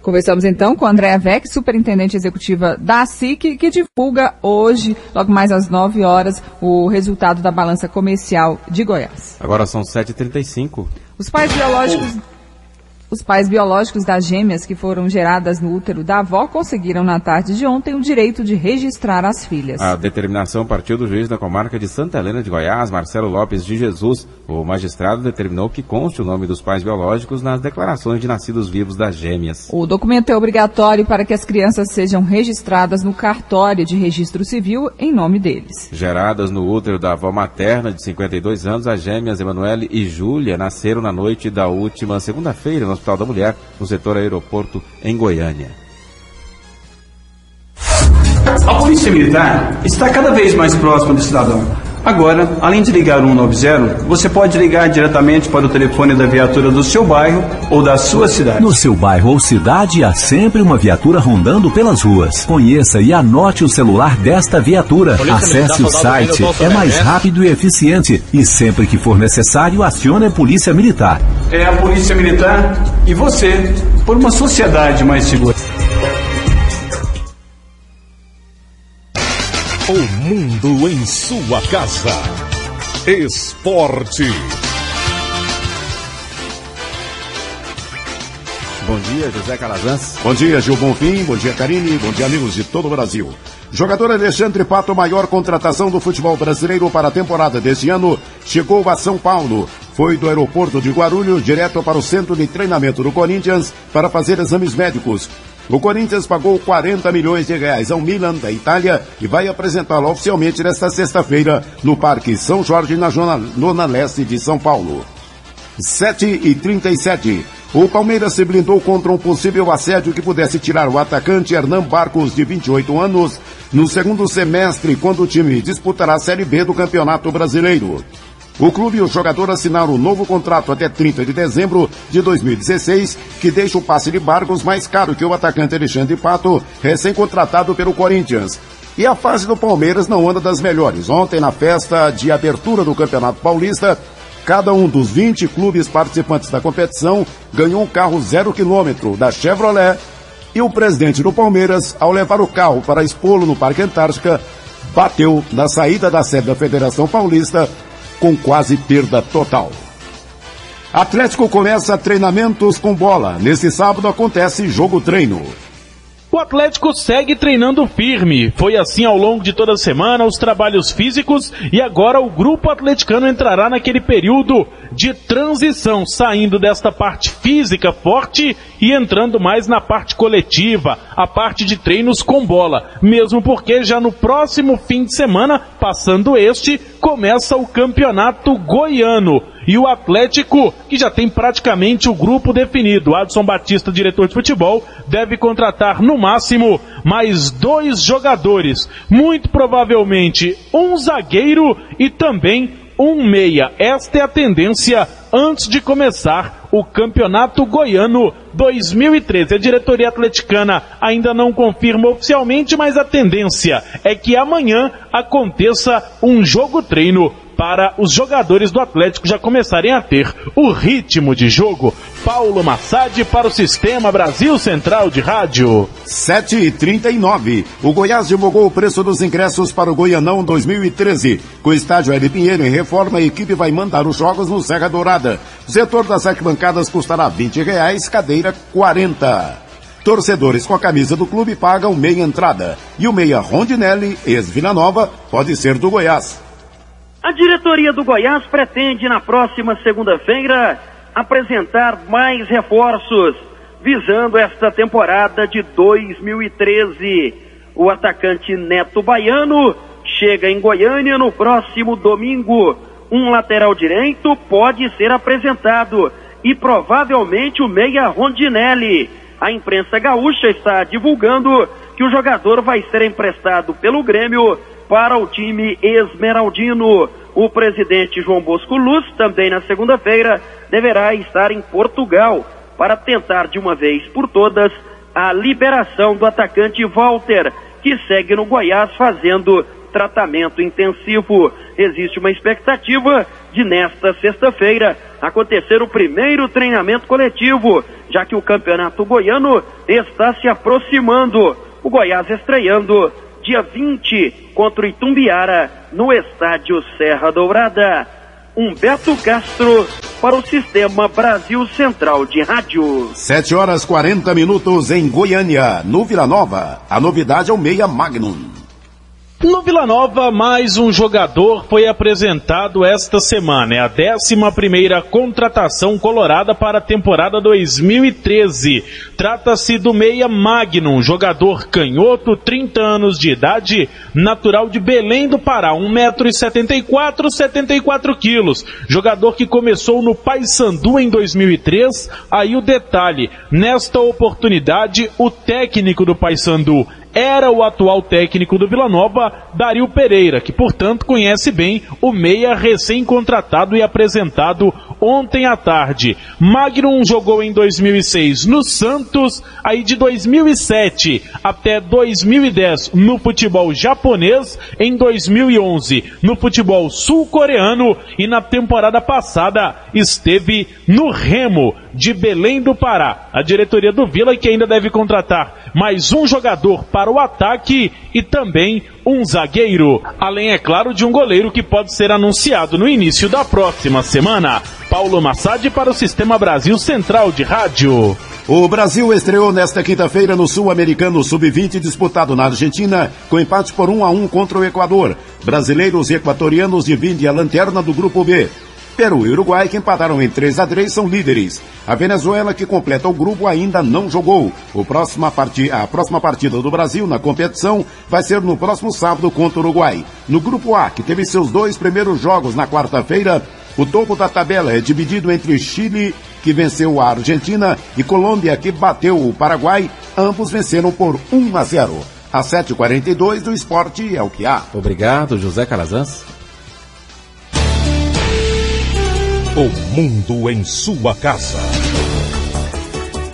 Conversamos então com a Andréa Vec, superintendente executiva da SIC, que divulga hoje, logo mais às 9 horas, o resultado da balança comercial de Goiás. Agora são 7h35. Os pais biológicos das gêmeas que foram geradas no útero da avó conseguiram na tarde de ontem o direito de registrar as filhas. A determinação partiu do juiz da comarca de Santa Helena de Goiás, Marcelo Lopes de Jesus. O magistrado determinou que conste o nome dos pais biológicos nas declarações de nascidos vivos das gêmeas. O documento é obrigatório para que as crianças sejam registradas no cartório de registro civil em nome deles. Geradas no útero da avó materna de 52 anos, as gêmeas Emanuele e Júlia nasceram na noite da última segunda-feira no Hospital da Mulher, no setor aeroporto, em Goiânia. A Polícia Militar está cada vez mais próxima do cidadão. Agora, além de ligar 190, você pode ligar diretamente para o telefone da viatura do seu bairro ou da sua cidade. No seu bairro ou cidade, há sempre uma viatura rondando pelas ruas. Conheça e anote o celular desta viatura. Acesse o site, é mais rápido e eficiente. E sempre que for necessário, acione a Polícia Militar. É a Polícia Militar e você, por uma sociedade mais segura. O mundo em sua casa. Esporte. Bom dia, José Calazans. Bom dia, Gil Bonfim. Bom dia, Karine. Bom dia, amigos de todo o Brasil. Jogador Alexandre Pato, maior contratação do futebol brasileiro para a temporada deste ano, chegou a São Paulo. Foi do aeroporto de Guarulhos direto para o centro de treinamento do Corinthians para fazer exames médicos. O Corinthians pagou 40 milhões de reais ao Milan, da Itália, e vai apresentá-lo oficialmente nesta sexta-feira no Parque São Jorge, na Zona Leste de São Paulo. 7h37. O Palmeiras se blindou contra um possível assédio que pudesse tirar o atacante Hernan Barcos, de 28 anos, no segundo semestre, quando o time disputará a Série B do Campeonato Brasileiro. O clube e o jogador assinaram um novo contrato até 30 de dezembro de 2016, que deixa o passe de Barcos mais caro que o atacante Alexandre Pato, recém-contratado pelo Corinthians. E a fase do Palmeiras não anda das melhores. Ontem, na festa de abertura do Campeonato Paulista, cada um dos 20 clubes participantes da competição ganhou um carro 0 km da Chevrolet, e o presidente do Palmeiras, ao levar o carro para expô-lo no Parque Antártica, bateu na saída da sede da Federação Paulista com quase perda total. Atlético começa treinamentos com bola. Neste sábado acontece jogo-treino. O Atlético segue treinando firme. Foi assim ao longo de toda a semana, os trabalhos físicos, e agora o grupo atleticano entrará naquele período de transição, saindo desta parte física forte e entrando mais na parte coletiva, a parte de treinos com bola. Mesmo porque já no próximo fim de semana, passando este, começa o Campeonato Goiano. E o Atlético, que já tem praticamente o grupo definido, Adson Batista, diretor de futebol, deve contratar no máximo mais 2 jogadores. Muito provavelmente um zagueiro e também um meia. Esta é a tendência antes de começar o Campeonato Goiano 2013. A diretoria atleticana ainda não confirma oficialmente, mas a tendência é que amanhã aconteça um jogo-treino para os jogadores do Atlético já começarem a ter o ritmo de jogo. Paulo Massad para o Sistema Brasil Central de Rádio. 7h39. O Goiás divulgou o preço dos ingressos para o Goianão 2013. Com o estádio Hélio Pinheiro em reforma, a equipe vai mandar os jogos no Serra Dourada. O setor das arquibancadas custará R$20, cadeira R$40. Torcedores com a camisa do clube pagam meia entrada. E o meia Rondinelli, ex-Vila Nova, pode ser do Goiás. A diretoria do Goiás pretende, na próxima segunda-feira, apresentar mais reforços, visando esta temporada de 2013. O atacante Neto Baiano chega em Goiânia no próximo domingo. Um lateral direito pode ser apresentado e provavelmente o meia Rondinelli. A imprensa gaúcha está divulgando que o jogador vai ser emprestado pelo Grêmio para o time esmeraldino. O presidente João Bosco Luz, também na segunda-feira, deverá estar em Portugal para tentar de uma vez por todas a liberação do atacante Walter, que segue no Goiás fazendo tratamento intensivo. Existe uma expectativa de nesta sexta-feira acontecer o primeiro treinamento coletivo, já que o Campeonato Goiano está se aproximando. O Goiás estreando dia 20 contra o Itumbiara no estádio Serra Dourada. Humberto Castro para o Sistema Brasil Central de Rádio. 7h40 em Goiânia, no Vila Nova. A novidade é o meia Magnum. No Vila Nova, mais um jogador foi apresentado esta semana. É a 11ª contratação colorada para a temporada 2013. Trata-se do meia Magnum, jogador canhoto, 30 anos de idade, natural de Belém do Pará, 1,74 m, 74 quilos. Jogador que começou no Paysandu em 2003. Aí o detalhe, nesta oportunidade, o técnico do Paysandu era o atual técnico do Vila Nova, Dario Pereira, que portanto conhece bem o meia recém-contratado e apresentado ontem à tarde. Magnum jogou em 2006 no Santos, aí de 2007 até 2010 no futebol japonês, em 2011 no futebol sul-coreano e na temporada passada esteve no Remo de Belém do Pará. A diretoria do Vila que ainda deve contratar mais um jogador para o ataque e também um zagueiro, além, é claro, de um goleiro que pode ser anunciado no início da próxima semana. Paulo Massad para o Sistema Brasil Central de Rádio. O Brasil estreou nesta quinta-feira no Sul-Americano Sub-20 disputado na Argentina, com empate por 1-1 contra o Equador. Brasileiros e equatorianos dividem a lanterna do Grupo B. Peru e Uruguai, que empataram em 3-3, são líderes. A Venezuela, que completa o grupo, ainda não jogou. A próxima partida do Brasil na competição vai ser no próximo sábado contra o Uruguai. No Grupo A, que teve seus 2 primeiros jogos na quarta-feira, o topo da tabela é dividido entre Chile, que venceu a Argentina, e Colômbia, que bateu o Paraguai. Ambos venceram por 1-0. Às 7h42 do esporte é o que há. Obrigado, José Calazans. O mundo em sua casa.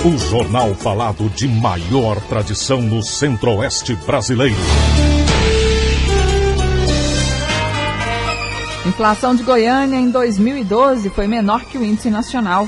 O jornal falado de maior tradição no Centro-Oeste brasileiro. Inflação de Goiânia em 2012 foi menor que o índice nacional.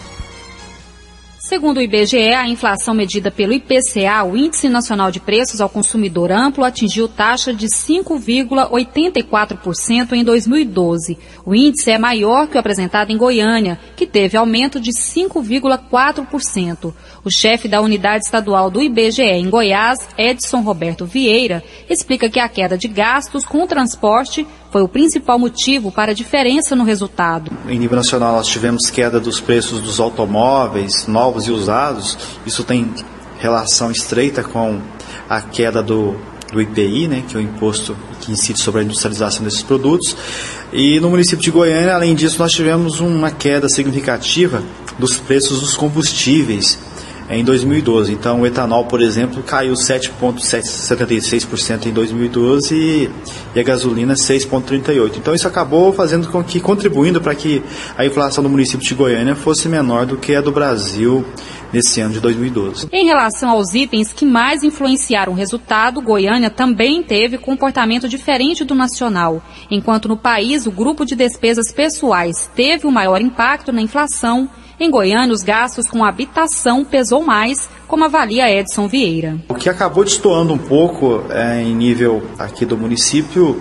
Segundo o IBGE, a inflação medida pelo IPCA, o Índice Nacional de Preços ao Consumidor Amplo, atingiu taxa de 5,84% em 2012. O índice é maior que o apresentado em Goiânia, que teve aumento de 5,4%. O chefe da unidade estadual do IBGE em Goiás, Edson Roberto Vieira, explica que a queda de gastos com o transporte foi o principal motivo para a diferença no resultado. Em nível nacional, nós tivemos queda dos preços dos automóveis novos e usados. Isso tem relação estreita com a queda do IPI, né, que é o imposto que incide sobre a industrialização desses produtos. E no município de Goiânia, além disso, nós tivemos uma queda significativa dos preços dos combustíveis em 2012. Então, o etanol, por exemplo, caiu 7,76% em 2012 e a gasolina 6,38%. Então, isso acabou contribuindo para que a inflação do município de Goiânia fosse menor do que a do Brasil nesse ano de 2012. Em relação aos itens que mais influenciaram o resultado, Goiânia também teve comportamento diferente do nacional. Enquanto no país o grupo de despesas pessoais teve o maior impacto na inflação, em Goiânia, os gastos com habitação pesou mais, como avalia Edson Vieira. O que acabou destoando um pouco em nível aqui do município,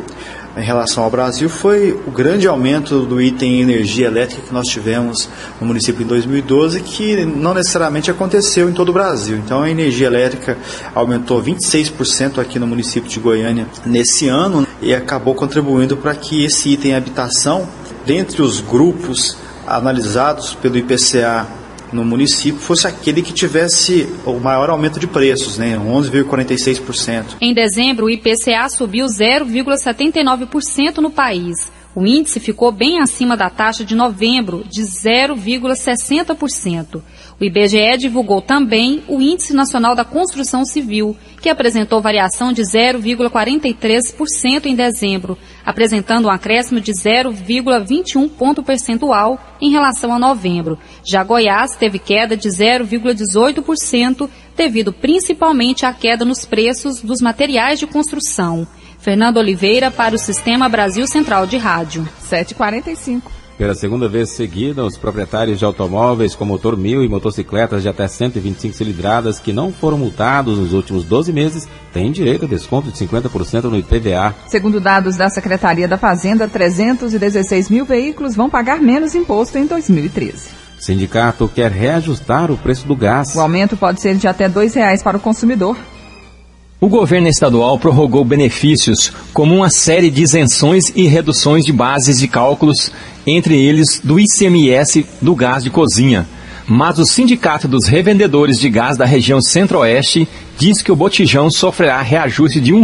em relação ao Brasil, foi o grande aumento do item energia elétrica que nós tivemos no município em 2012, que não necessariamente aconteceu em todo o Brasil. Então, a energia elétrica aumentou 26% aqui no município de Goiânia nesse ano e acabou contribuindo para que esse item habitação, dentre os grupos analisados pelo IPCA no município, fosse aquele que tivesse o maior aumento de preços, né, 11,46%. Em dezembro, o IPCA subiu 0,79% no país. O índice ficou bem acima da taxa de novembro, de 0,60%. O IBGE divulgou também o Índice Nacional da Construção Civil, que apresentou variação de 0,43% em dezembro, apresentando um acréscimo de 0,21 ponto percentual em relação a novembro. Já Goiás teve queda de 0,18%, devido principalmente à queda nos preços dos materiais de construção. Fernando Oliveira para o Sistema Brasil Central de Rádio. 7h45. Pela segunda vez seguida, os proprietários de automóveis com motor 1000 e motocicletas de até 125 cilindradas que não foram multados nos últimos 12 meses têm direito a desconto de 50% no IPVA. Segundo dados da Secretaria da Fazenda, 316 mil veículos vão pagar menos imposto em 2013. O sindicato quer reajustar o preço do gás. O aumento pode ser de até R$ 2 para o consumidor. O governo estadual prorrogou benefícios, como uma série de isenções e reduções de bases de cálculos, entre eles do ICMS do gás de cozinha. Mas o Sindicato dos Revendedores de Gás da região Centro-Oeste diz que o botijão sofrerá reajuste de R$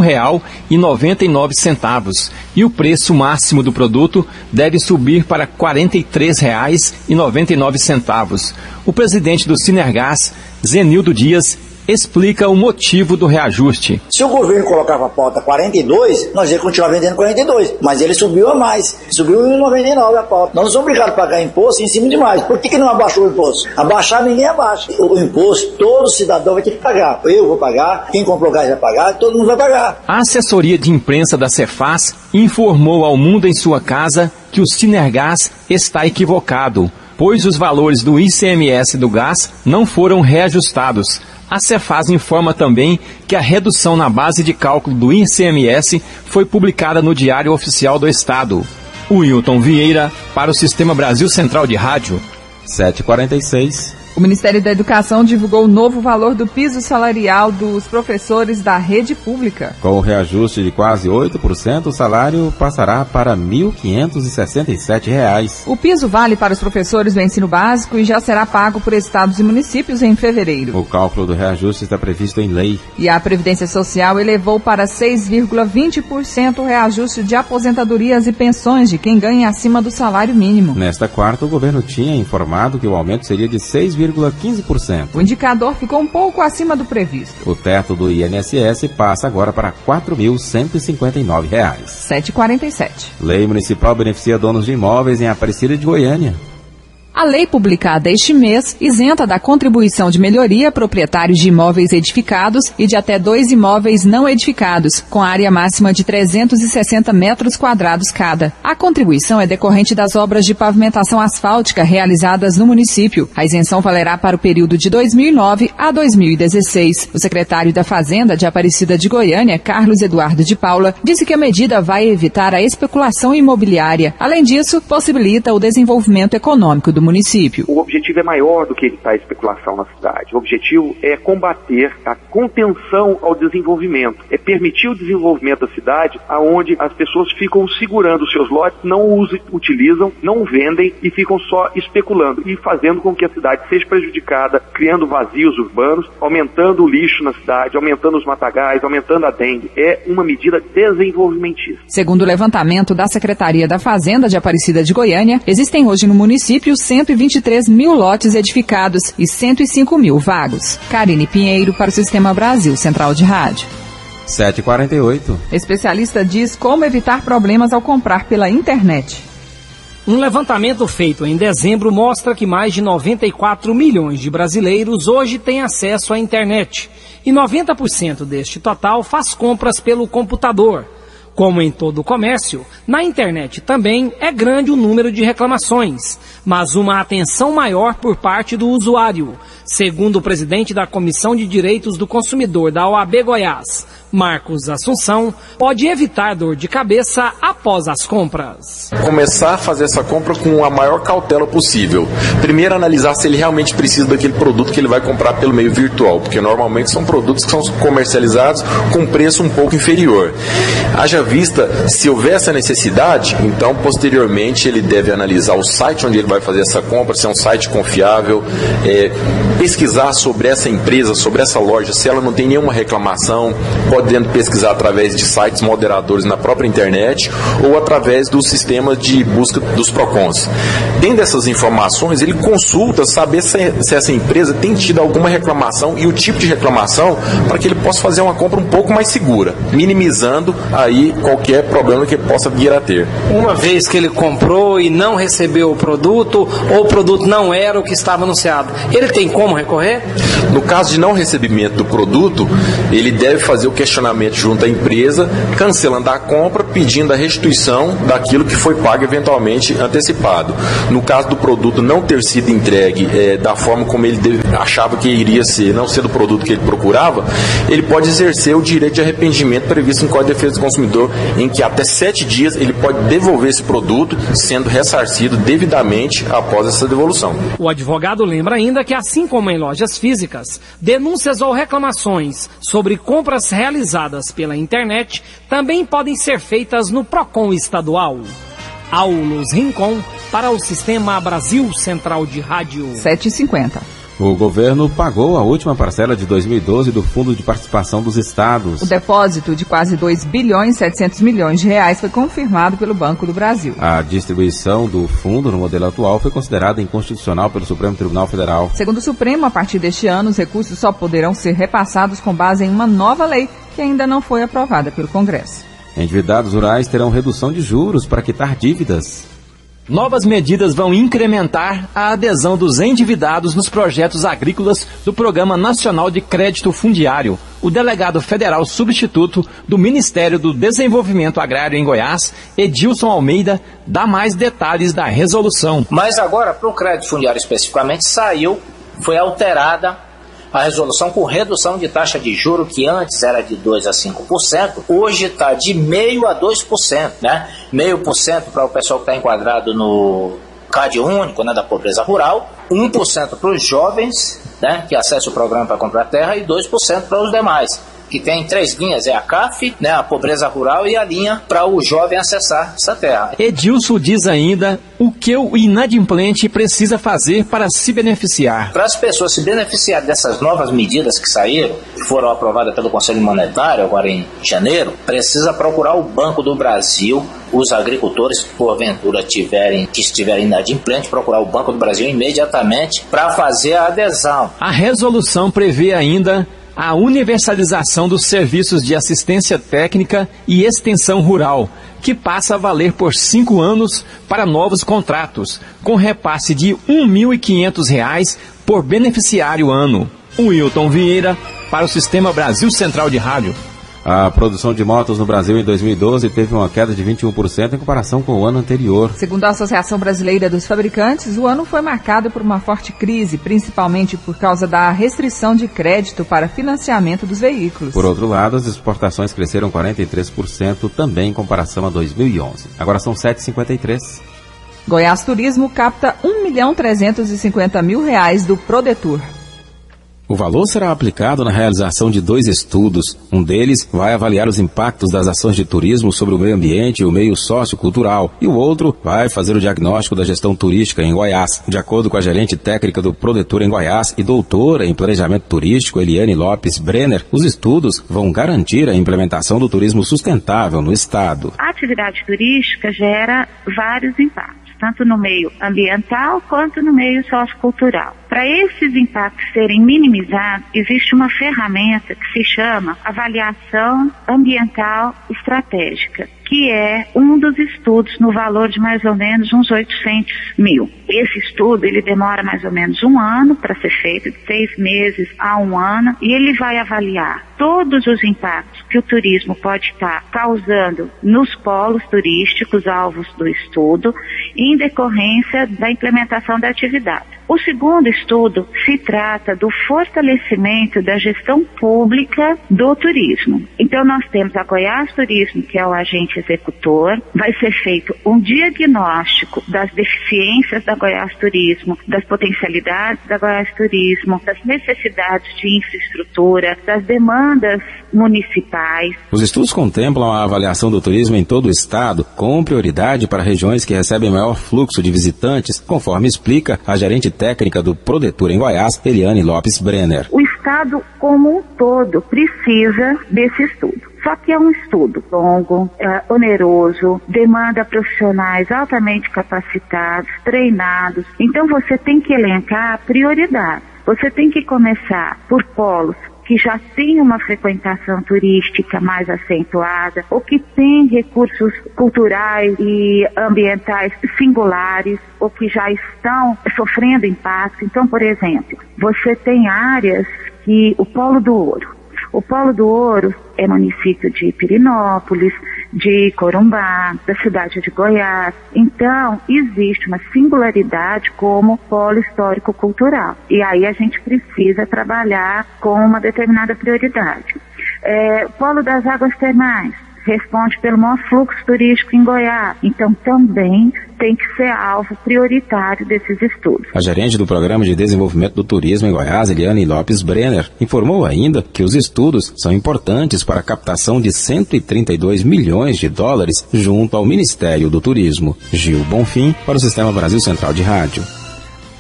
1,99 e o preço máximo do produto deve subir para R$ 43,99. O presidente do Sinergás, Zenildo Dias, explica o motivo do reajuste. Se o governo colocava a pauta 42, nós ia continuar vendendo 42, mas ele subiu a mais, subiu 1,99 a pauta. Nós somos obrigados a pagar imposto em cima de mais. Por que não abaixou o imposto? Abaixar ninguém abaixa. O imposto, todo cidadão vai ter que pagar. Eu vou pagar, quem comprou gás vai pagar, todo mundo vai pagar. A assessoria de imprensa da Cefaz informou ao Mundo em Sua Casa que o Sinergás está equivocado, pois os valores do ICMS do gás não foram reajustados. A Cefaz informa também que a redução na base de cálculo do ICMS foi publicada no Diário Oficial do Estado. Wilton Vieira, para o Sistema Brasil Central de Rádio. 7h46. O Ministério da Educação divulgou o novo valor do piso salarial dos professores da rede pública. Com o reajuste de quase 8%, o salário passará para R$ 1.567. O piso vale para os professores do ensino básico e já será pago por estados e municípios em fevereiro. O cálculo do reajuste está previsto em lei. E a Previdência Social elevou para 6,20% o reajuste de aposentadorias e pensões de quem ganha acima do salário mínimo. Nesta quarta, o governo tinha informado que o aumento seria de 6,15%. O indicador ficou um pouco acima do previsto. O teto do INSS passa agora para R$ 4.159. 7h47. Lei municipal beneficia donos de imóveis em Aparecida de Goiânia. A lei publicada este mês isenta da contribuição de melhoria proprietários de imóveis edificados e de até 2 imóveis não edificados, com área máxima de 360 metros quadrados cada. A contribuição é decorrente das obras de pavimentação asfáltica realizadas no município. A isenção valerá para o período de 2009 a 2016. O secretário da Fazenda de Aparecida de Goiânia, Carlos Eduardo de Paula, disse que a medida vai evitar a especulação imobiliária. Além disso, possibilita o desenvolvimento econômico do município. O objetivo é maior do que evitar a especulação na cidade. O objetivo é combater a contenção ao desenvolvimento, é permitir o desenvolvimento da cidade aonde as pessoas ficam segurando os seus lotes, não os utilizam, não vendem e ficam só especulando e fazendo com que a cidade seja prejudicada, criando vazios urbanos, aumentando o lixo na cidade, aumentando os matagais, aumentando a dengue. É uma medida desenvolvimentista. Segundo o levantamento da Secretaria da Fazenda de Aparecida de Goiânia, existem hoje no município 123 mil lotes edificados e 105 mil vagos. Karine Pinheiro para o Sistema Brasil Central de Rádio. 7h48. Especialista diz como evitar problemas ao comprar pela internet. Um levantamento feito em dezembro mostra que mais de 94 milhões de brasileiros hoje têm acesso à internet. E 90% deste total faz compras pelo computador. Como em todo o comércio, na internet também é grande o número de reclamações, mas uma atenção maior por parte do usuário, segundo o presidente da Comissão de Direitos do Consumidor da OAB Goiás, Marcos Assunção, pode evitar dor de cabeça após as compras. Começar a fazer essa compra com a maior cautela possível. Primeiro, analisar se ele realmente precisa daquele produto que ele vai comprar pelo meio virtual, porque normalmente são produtos que são comercializados com preço um pouco inferior. Haja vista, se houver essa necessidade, então posteriormente ele deve analisar o site onde ele vai fazer essa compra, se é um site confiável, pesquisar sobre essa empresa, sobre essa loja, se ela não tem nenhuma reclamação, pode podendo pesquisar através de sites moderadores na própria internet ou através do sistema de busca dos PROCONs. Dentro dessas informações, ele consulta saber se essa empresa tem tido alguma reclamação e o tipo de reclamação para que ele possa fazer uma compra um pouco mais segura, minimizando aí qualquer problema que ele possa vir a ter. Uma vez que ele comprou e não recebeu o produto, ou o produto não era o que estava anunciado, ele tem como recorrer? No caso de não recebimento do produto, ele deve fazer o questionamento junto à empresa, cancelando a compra, pedindo a restituição daquilo que foi pago eventualmente antecipado. No caso do produto não ter sido entregue da forma como ele achava que iria ser, não sendo o produto que ele procurava, ele pode exercer o direito de arrependimento previsto no Código de Defesa do Consumidor, em que até 7 dias ele pode devolver esse produto, sendo ressarcido devidamente após essa devolução. O advogado lembra ainda que, assim como em lojas físicas, denúncias ou reclamações sobre compras realizadas pela internet também podem ser feitas no PROCON estadual. Aulos Rincon para o Sistema Brasil Central de Rádio. 7h50. O governo pagou a última parcela de 2012 do Fundo de Participação dos Estados. O depósito de quase 2 bilhões e 700 milhões de reais foi confirmado pelo Banco do Brasil. A distribuição do fundo no modelo atual foi considerada inconstitucional pelo Supremo Tribunal Federal. Segundo o Supremo, a partir deste ano, os recursos só poderão ser repassados com base em uma nova lei que ainda não foi aprovada pelo Congresso. Endividados rurais terão redução de juros para quitar dívidas. Novas medidas vão incrementar a adesão dos endividados nos projetos agrícolas do Programa Nacional de Crédito Fundiário. O delegado federal substituto do Ministério do Desenvolvimento Agrário em Goiás, Edilson Almeida, dá mais detalhes da resolução. Mas agora, para o crédito fundiário especificamente, foi alterada a resolução com redução de taxa de juro, que antes era de 2% a 5%, hoje está de 0,5% a 2%, né? 0,5% para o pessoal que está enquadrado no CAD único, né, da pobreza rural, 1% para os jovens, né, que acessam o programa para comprar terra, e 2% para os demais, que tem 3 linhas, a CAF, né, a pobreza rural, e a linha para o jovem acessar essa terra. Edilson diz ainda o que o inadimplente precisa fazer para se beneficiar. Para as pessoas se beneficiarem dessas novas medidas que saíram, que foram aprovadas pelo Conselho Monetário agora em janeiro, precisa procurar o Banco do Brasil. Os agricultores, porventura que estiverem inadimplentes, procurar o Banco do Brasil imediatamente para fazer a adesão. A resolução prevê ainda a universalização dos serviços de assistência técnica e extensão rural, que passa a valer por 5 anos para novos contratos, com repasse de R$ 1.500 por beneficiário ano. Wilton Vieira, para o Sistema Brasil Central de Rádio. A produção de motos no Brasil em 2012 teve uma queda de 21% em comparação com o ano anterior. Segundo a Associação Brasileira dos Fabricantes, o ano foi marcado por uma forte crise, principalmente por causa da restrição de crédito para financiamento dos veículos. Por outro lado, as exportações cresceram 43% também em comparação a 2011. Agora são 7h53. Goiás Turismo capta R$ 1.350.000 do Prodetur. O valor será aplicado na realização de 2 estudos. Um deles vai avaliar os impactos das ações de turismo sobre o meio ambiente e o meio sociocultural. E o outro vai fazer o diagnóstico da gestão turística em Goiás. De acordo com a gerente técnica do Prodetur em Goiás e doutora em planejamento turístico, Eliane Lopes Brenner, os estudos vão garantir a implementação do turismo sustentável no estado. A atividade turística gera vários impactos, tanto no meio ambiental quanto no meio sociocultural. Para esses impactos serem minimizados, existe uma ferramenta que se chama avaliação ambiental estratégica, que é um dos estudos no valor de mais ou menos uns 800 mil. Esse estudo, ele demora mais ou menos 1 ano para ser feito, de 6 meses a 1 ano, e ele vai avaliar todos os impactos que o turismo pode estar causando nos polos turísticos, alvos do estudo, em decorrência da implementação da atividade. O segundo estudo se trata do fortalecimento da gestão pública do turismo. Então nós temos a Goiás Turismo, que é o agente executor, vai ser feito um diagnóstico das deficiências da Goiás Turismo, das potencialidades da Goiás Turismo, das necessidades de infraestrutura, das demandas municipais. Os estudos contemplam a avaliação do turismo em todo o estado, com prioridade para regiões que recebem maior fluxo de visitantes, conforme explica a gerente técnica do Prodetur em Goiás, Eliane Lopes Brenner. O Estado como um todo precisa desse estudo. Só que é um estudo longo, oneroso, demanda profissionais altamente capacitados, treinados. Então você tem que elencar prioridades. Você tem que começar por polos que já tem uma frequentação turística mais acentuada, ou que tem recursos culturais e ambientais singulares, ou que já estão sofrendo impacto. Então, por exemplo, você tem áreas que o Polo do Ouro é município de Pirinópolis, de Corumbá, da cidade de Goiás. Então, existe uma singularidade como polo histórico-cultural. E aí a gente precisa trabalhar com uma determinada prioridade. Polo das águas termais responde pelo maior fluxo turístico em Goiás. Então, também tem que ser alvo prioritário desses estudos. A gerente do Programa de Desenvolvimento do Turismo em Goiás, Eliane Lopes Brenner, informou ainda que os estudos são importantes para a captação de 132 milhões de dólares junto ao Ministério do Turismo. Gil Bonfim, para o Sistema Brasil Central de Rádio.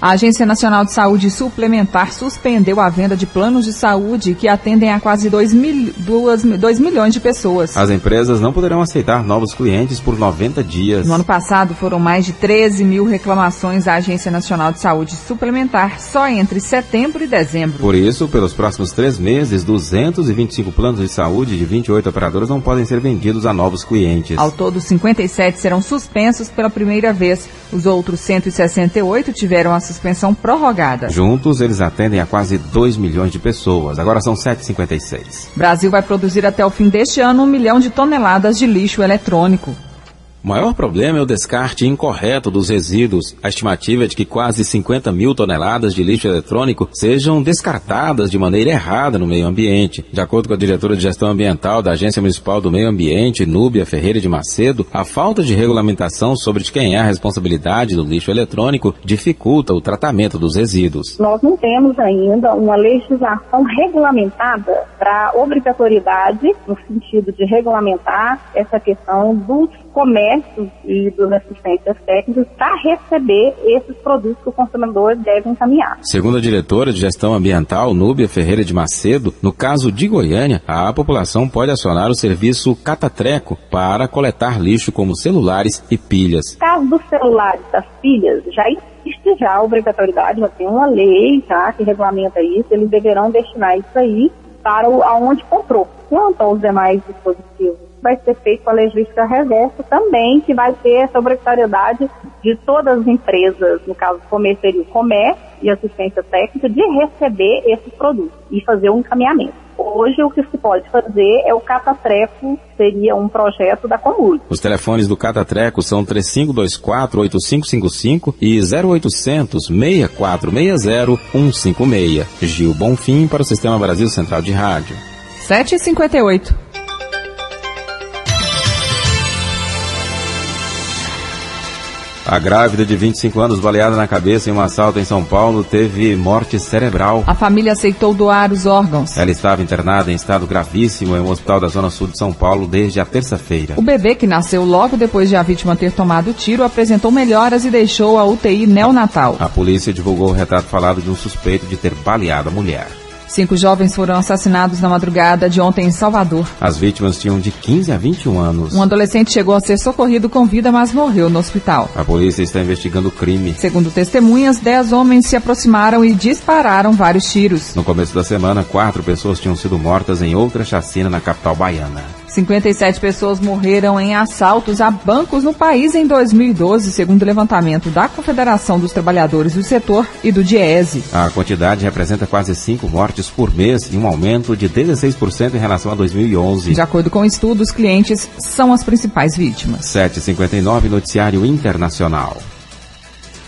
A Agência Nacional de Saúde Suplementar suspendeu a venda de planos de saúde que atendem a quase 2 milhões de pessoas. As empresas não poderão aceitar novos clientes por 90 dias. No ano passado, foram mais de 13 mil reclamações à Agência Nacional de Saúde Suplementar só entre setembro e dezembro. Por isso, pelos próximos 3 meses, 225 planos de saúde de 28 operadoras não podem ser vendidos a novos clientes. Ao todo, 57 serão suspensos pela primeira vez. Os outros 168 tiveram a suspensão prorrogada. Juntos, eles atendem a quase 2 milhões de pessoas. Agora são 7h56. Brasil vai produzir até o fim deste ano 1 milhão de toneladas de lixo eletrônico. O maior problema é o descarte incorreto dos resíduos. A estimativa é de que quase 50 mil toneladas de lixo eletrônico sejam descartadas de maneira errada no meio ambiente. De acordo com a diretora de Gestão Ambiental da Agência Municipal do Meio Ambiente, Núbia Ferreira de Macedo, a falta de regulamentação sobre de quem é a responsabilidade do lixo eletrônico dificulta o tratamento dos resíduos. Nós não temos ainda uma legislação regulamentada para obrigatoriedade, no sentido de regulamentar essa questão dos comércios e das assistências técnicas para receber esses produtos que o consumidor deve encaminhar. Segundo a diretora de Gestão Ambiental, Núbia Ferreira de Macedo, no caso de Goiânia, a população pode acionar o serviço Catatreco para coletar lixo como celulares e pilhas. No caso dos celulares, das pilhas, já existe já a obrigatoriedade, já tem uma lei que regulamenta isso, eles deverão destinar isso aí para aonde comprou. Quanto aos demais dispositivos, vai ser feito com a legislação reversa também, que vai ter essa obrigatoriedade de todas as empresas, no caso do comércio e assistência técnica, de receber esses produtos e fazer um encaminhamento. Hoje o que se pode fazer é o Catatreco, seria um projeto da Comul. Os telefones do Catatreco são 3524-8555 e 0800-6460-156. Gil Bonfim para o Sistema Brasil Central de Rádio. 7h58. A grávida de 25 anos, baleada na cabeça em um assalto em São Paulo, teve morte cerebral. A família aceitou doar os órgãos. Ela estava internada em estado gravíssimo em um hospital da Zona Sul de São Paulo desde a terça-feira. O bebê, que nasceu logo depois de a vítima ter tomado o tiro, apresentou melhoras e deixou a UTI neonatal. A polícia divulgou o retrato falado de um suspeito de ter baleado a mulher. 5 jovens foram assassinados na madrugada de ontem em Salvador. As vítimas tinham de 15 a 21 anos. Um adolescente chegou a ser socorrido com vida, mas morreu no hospital. A polícia está investigando o crime. Segundo testemunhas, 10 homens se aproximaram e dispararam vários tiros. No começo da semana, 4 pessoas tinham sido mortas em outra chacina na capital baiana. 57 pessoas morreram em assaltos a bancos no país em 2012, segundo o levantamento da Confederação dos Trabalhadores do Setor e do DIESE. A quantidade representa quase 5 mortes por mês e um aumento de 16% em relação a 2011. De acordo com o estudo, os clientes são as principais vítimas. 7h59, Noticiário Internacional.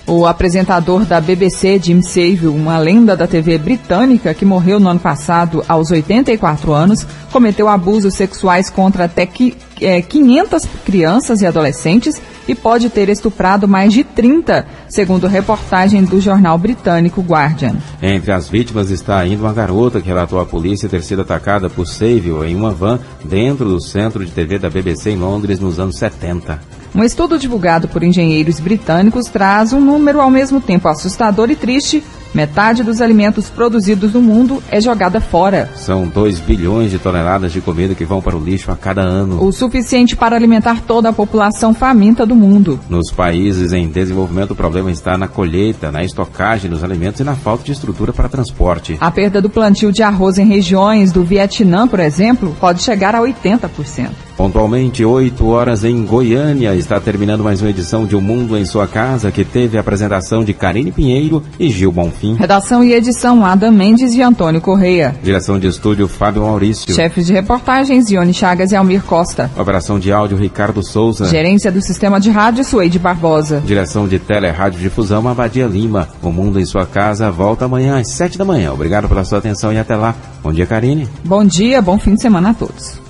O apresentador da BBC, Jim Savile, uma lenda da TV britânica que morreu no ano passado aos 84 anos, cometeu abusos sexuais contra até 500 crianças e adolescentes e pode ter estuprado mais de 30, segundo reportagem do jornal britânico Guardian. Entre as vítimas está ainda uma garota que relatou à polícia ter sido atacada por Savile em uma van dentro do centro de TV da BBC em Londres nos anos 70. Um estudo divulgado por engenheiros britânicos traz um número ao mesmo tempo assustador e triste Metade dos alimentos produzidos no mundo é jogada fora. São 2 bilhões de toneladas de comida que vão para o lixo a cada ano. O suficiente para alimentar toda a população faminta do mundo. Nos países em desenvolvimento, o problema está na colheita, na estocagem dos alimentos e na falta de estrutura para transporte. A perda do plantio de arroz em regiões do Vietnã, por exemplo, pode chegar a 80%. Pontualmente, 8 horas em Goiânia, está terminando mais uma edição de O Mundo em Sua Casa, que teve a apresentação de Karine Pinheiro e Gil Bonfim. Redação e edição, Adam Mendes e Antônio Correia. Direção de estúdio, Fábio Maurício. Chefes de reportagens, Ione Chagas e Almir Costa. Operação de áudio, Ricardo Souza. Gerência do Sistema de Rádio, Suede Barbosa. Direção de Tele-Rádio Difusão, Abadia Lima. O Mundo em Sua Casa volta amanhã às 7 da manhã. Obrigado pela sua atenção e até lá. Bom dia, Karine. Bom dia, bom fim de semana a todos.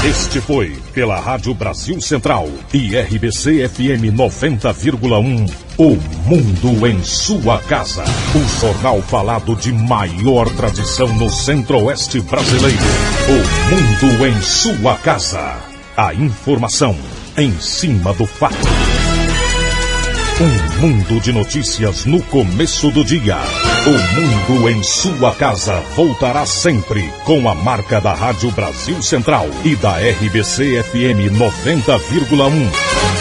Este foi, pela Rádio Brasil Central e RBC FM 90,1, O Mundo em Sua Casa. O jornal falado de maior tradição no Centro-Oeste brasileiro. O Mundo em Sua Casa. A informação em cima do fato. Um mundo de notícias no começo do dia. O Mundo em Sua Casa voltará sempre com a marca da Rádio Brasil Central e da RBC FM 90,1.